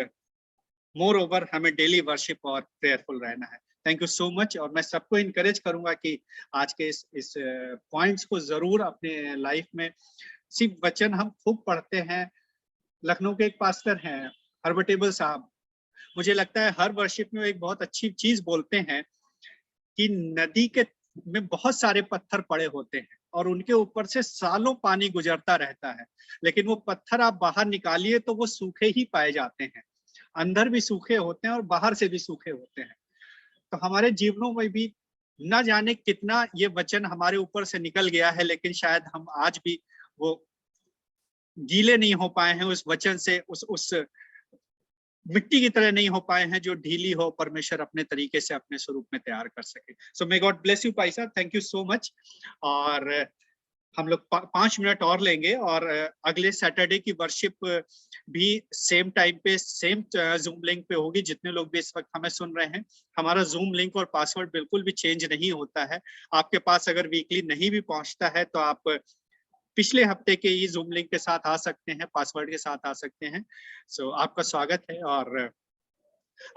मोर ओवर हमें डेली वर्शिप और प्रेयरफुल रहना है। Thank you so much. और मैं सबको इनकरेज करूंगा कि आज के इस पॉइंट्स को जरूर अपने लाइफ में, सिर्फ वचन हम खूब पढ़ते हैं। लखनऊ के एक पास्टर हैं हरबटेबल साहब, मुझे लगता है हर वर्शिप में एक बहुत अच्छी चीज बोलते हैं कि नदी के में बहुत सारे पत्थर पड़े होते हैं और उनके ऊपर से सालों पानी गुजरता रहता है, लेकिन वो पत्थर आप बाहर निकालिए तो वो सूखे ही पाए जाते हैं, अंदर भी सूखे होते हैं और बाहर से भी सूखे होते हैं। तो हमारे जीवनों में भी न जाने कितना ये वचन हमारे ऊपर से निकल गया है, लेकिन शायद हम आज भी वो गीले नहीं हो पाए हैं उस वचन से, उस मिट्टी की तरह नहीं हो पाए हैं जो ढीली हो, परमेश्वर अपने तरीके से अपने स्वरूप में तैयार कर सके। सो मे गॉड ब्लेस यू भाई साहब, थैंक यू सो मच। और हम लोग 5 मिनट और लेंगे और अगले सैटरडे की वर्शिप भी सेम टाइम पे सेम जूम लिंक पे होगी। जितने लोग भी इस वक्त हमें सुन रहे हैं, हमारा जूम लिंक और पासवर्ड बिल्कुल भी चेंज नहीं होता है। आपके पास अगर वीकली नहीं भी पहुंचता है तो आप पिछले हफ्ते के ही जूम लिंक के साथ आ सकते हैं, पासवर्ड के साथ आ सकते हैं। सो आपका स्वागत है। और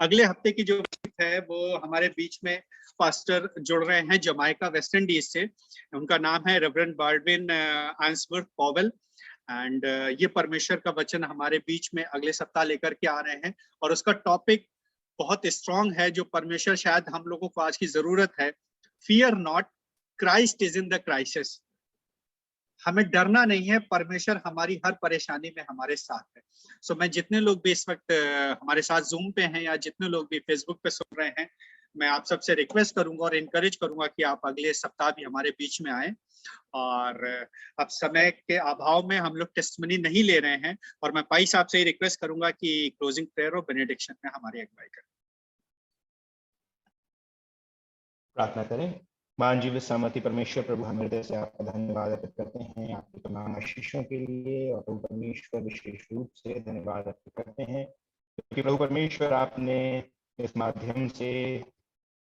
अगले हफ्ते की जो है वो हमारे बीच में पास्टर जुड़ रहे हैं जमाइका वेस्ट इंडीज से। उनका नाम है रेवरेंड बार्डविन आंसवर्थ पॉवेल। एंड ये परमेश्वर का वचन हमारे बीच में अगले सप्ताह लेकर के आ रहे हैं और उसका टॉपिक बहुत स्ट्रांग है, जो परमेश्वर शायद हम लोगों को आज की जरूरत है। Fear not, Christ is in the crisis. हमें डरना नहीं है, परमेश्वर हमारी हर परेशानी में हमारे साथ है। सो मैं जितने लोग भी इस वक्त हमारे साथ जूम पे हैं या जितने लोग भी फेसबुक पे सुन रहे हैं, मैं आप सबसे रिक्वेस्ट करूंगा और इनकरेज करूंगा कि आप अगले सप्ताह भी हमारे बीच में आए। और अब समय के अभाव में हम लोग टेस्टमनी नहीं ले रहे हैं और मैं भाई साहब से ही रिक्वेस्ट करूंगा कि क्लोजिंग प्रेयर और बेनेडिक्शन में हमारी अगुवाई करें। प्रार्थना करें। महान जीवित सामर्थी परमेश्वर प्रभु, हम हृदय से आपका धन्यवाद अर्पित करते हैं आपके तमाम आशीषों के लिए। और प्रभु परमेश्वर विशेष रूप से धन्यवाद अर्पित करते हैं क्योंकि प्रभु परमेश्वर आपने इस माध्यम से,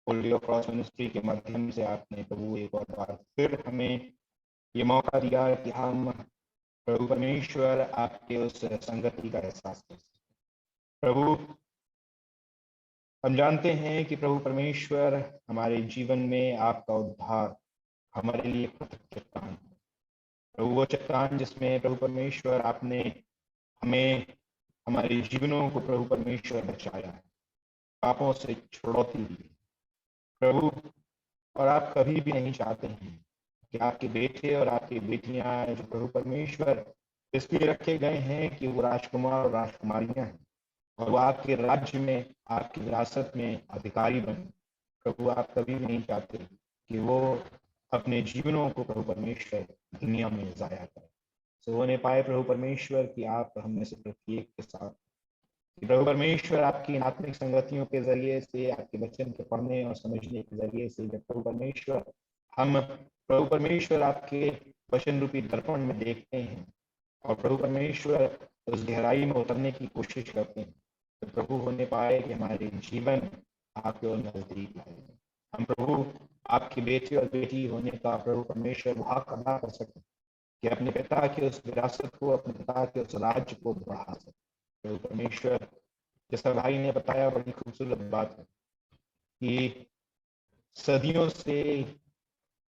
होली क्रॉस मिनिस्ट्री के माध्यम से आपने प्रभु एक और बार फिर हमें ये मौका दिया कि हम प्रभु परमेश्वर आपके उस संगति का एहसास कर सकें। प्रभु हम जानते हैं कि प्रभु परमेश्वर हमारे जीवन में आपका उद्धार हमारे लिए पृथक चट्टान है। प्रभु वो चट्टान जिसमें प्रभु परमेश्वर आपने हमें, हमारे जीवनों को प्रभु परमेश्वर बचाया है, पापों से छुड़ौती दी प्रभु। और आप कभी भी नहीं चाहते हैं कि आपके बेटे और आपकी बेटियां जो प्रभु परमेश्वर इसलिए रखे गए हैं कि वो राजकुमार और राजकुमारियां हैं और वो आपके राज्य में, आपकी विरासत में अधिकारी बने। प्रभु आप कभी भी नहीं चाहते कि वो अपने जीवनों को प्रभु परमेश्वर दुनिया में जाया करें। सो होने पाए प्रभु परमेश्वर कि आप हमें से प्रत्येक के साथ, प्रभु परमेश्वर आपकी आत्मिक संगतियों के जरिए से, आपके वचन के पढ़ने और समझने के जरिए से, जब प्रभु परमेश्वर हम प्रभु परमेश्वर आपके वचन रूपी दर्पण में देखते हैं और प्रभु परमेश्वर उस गहराई में उतरने की कोशिश करते हैं, तो प्रभु होने पाए कि हमारे जीवन आपके और नजदीक आए। हम प्रभु आपके बेटे और बेटी होने का प्रभु परमेश्वर वहाँ अदा कर सकें कि अपने पिता की उस विरासत को, अपने पिता के उस राज्य को बढ़ा सकें। प्रभु परमेश्वर, जैसा भाई ने बताया, बड़ी खूबसूरत बात है कि सदियों से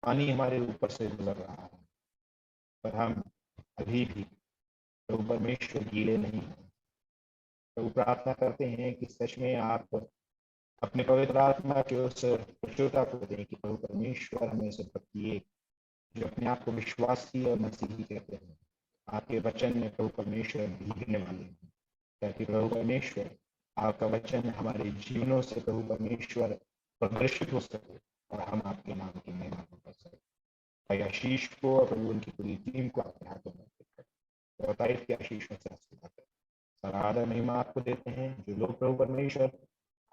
पानी हमारे ऊपर से गुजर रहा है पर हम अभी भी प्रभु परमेश्वर गीले नहीं हैं। प्रभु प्रार्थना करते हैं कि सच में आप अपने पवित्र आत्मा के उस प्रचुरता को दें कि प्रभु परमेश्वर हमें से प्रत्येक जो अपने आप को विश्वासी और मसीही कहते हैं, आपके वचन में प्रभु परमेश्वर भीगने वाले हैं, ताकि प्रभु परमेश्वर आपका वचन हमारे जीवनों से प्रभु परमेश्वर प्रदर्शित हो सके और हम आपके नाम की महिमा कर सकें। भाई आशीष को और प्रभु उनकी पूरी टीम को आपके हाथों में और तारीफ की आशीषों से सारा आदर महिमा आपको देते हैं। जो लोग प्रभु परमेश्वर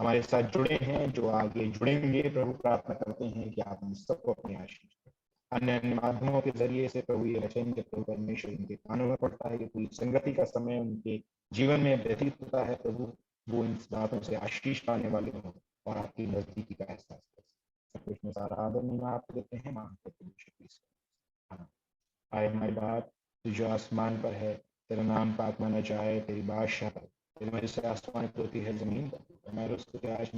हमारे साथ जुड़े हैं, जो आगे जुड़ेंगे, प्रभु प्रार्थना करते हैं कि आप हम सबको अपनी आशीष दें। अन्य अन्य माध्यमों के जरिए से प्रभु ये वचन के प्रभु परमेश्वर उनके कानों में पड़ता है कि पूरी संगति का समय उनके जीवन में व्यतीत होता है। प्रभु वो इन बातों से आशीष पाने वाले हों और आपकी नजदीकी का एहसास करें। सब कुछ में सारा आदर महिमा आपको देते हैं। आए हमारी बात जो आसमान पर है, तेरा नाम पाक माना जाए, तेरी बादशाह मेरे से आसमान की होती है जमीन, हमारे उसको आज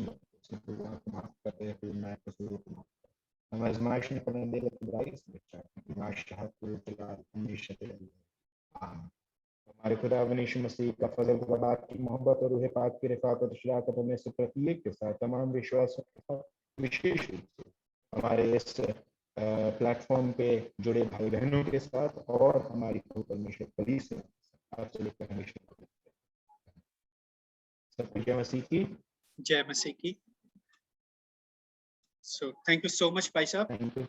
माफ करते हैं, फिर मैं कसूरों को माफ करता हूं। हमें आजमाइश में पड़ने देगा तो बुराई से बचा, आजमाइश हमेशा आमीन। हमारे खुदा यीशु मसीह का फजल, बात की मोहब्बत और रूह पाक की रफ़ाकत और शराकत हमें से प्रत्येक के साथ, तमाम विश्वासों के साथ, विशेष रूप से हमारे इस प्लेटफॉर्म पे जुड़े भाई बहनों के साथ और हमारी परमेश्वर कलीसिया से आज से लेकर हमेशा सबको जय मसीह की। जय मसीह की। So thank you so much, भाई साहब। Thank you.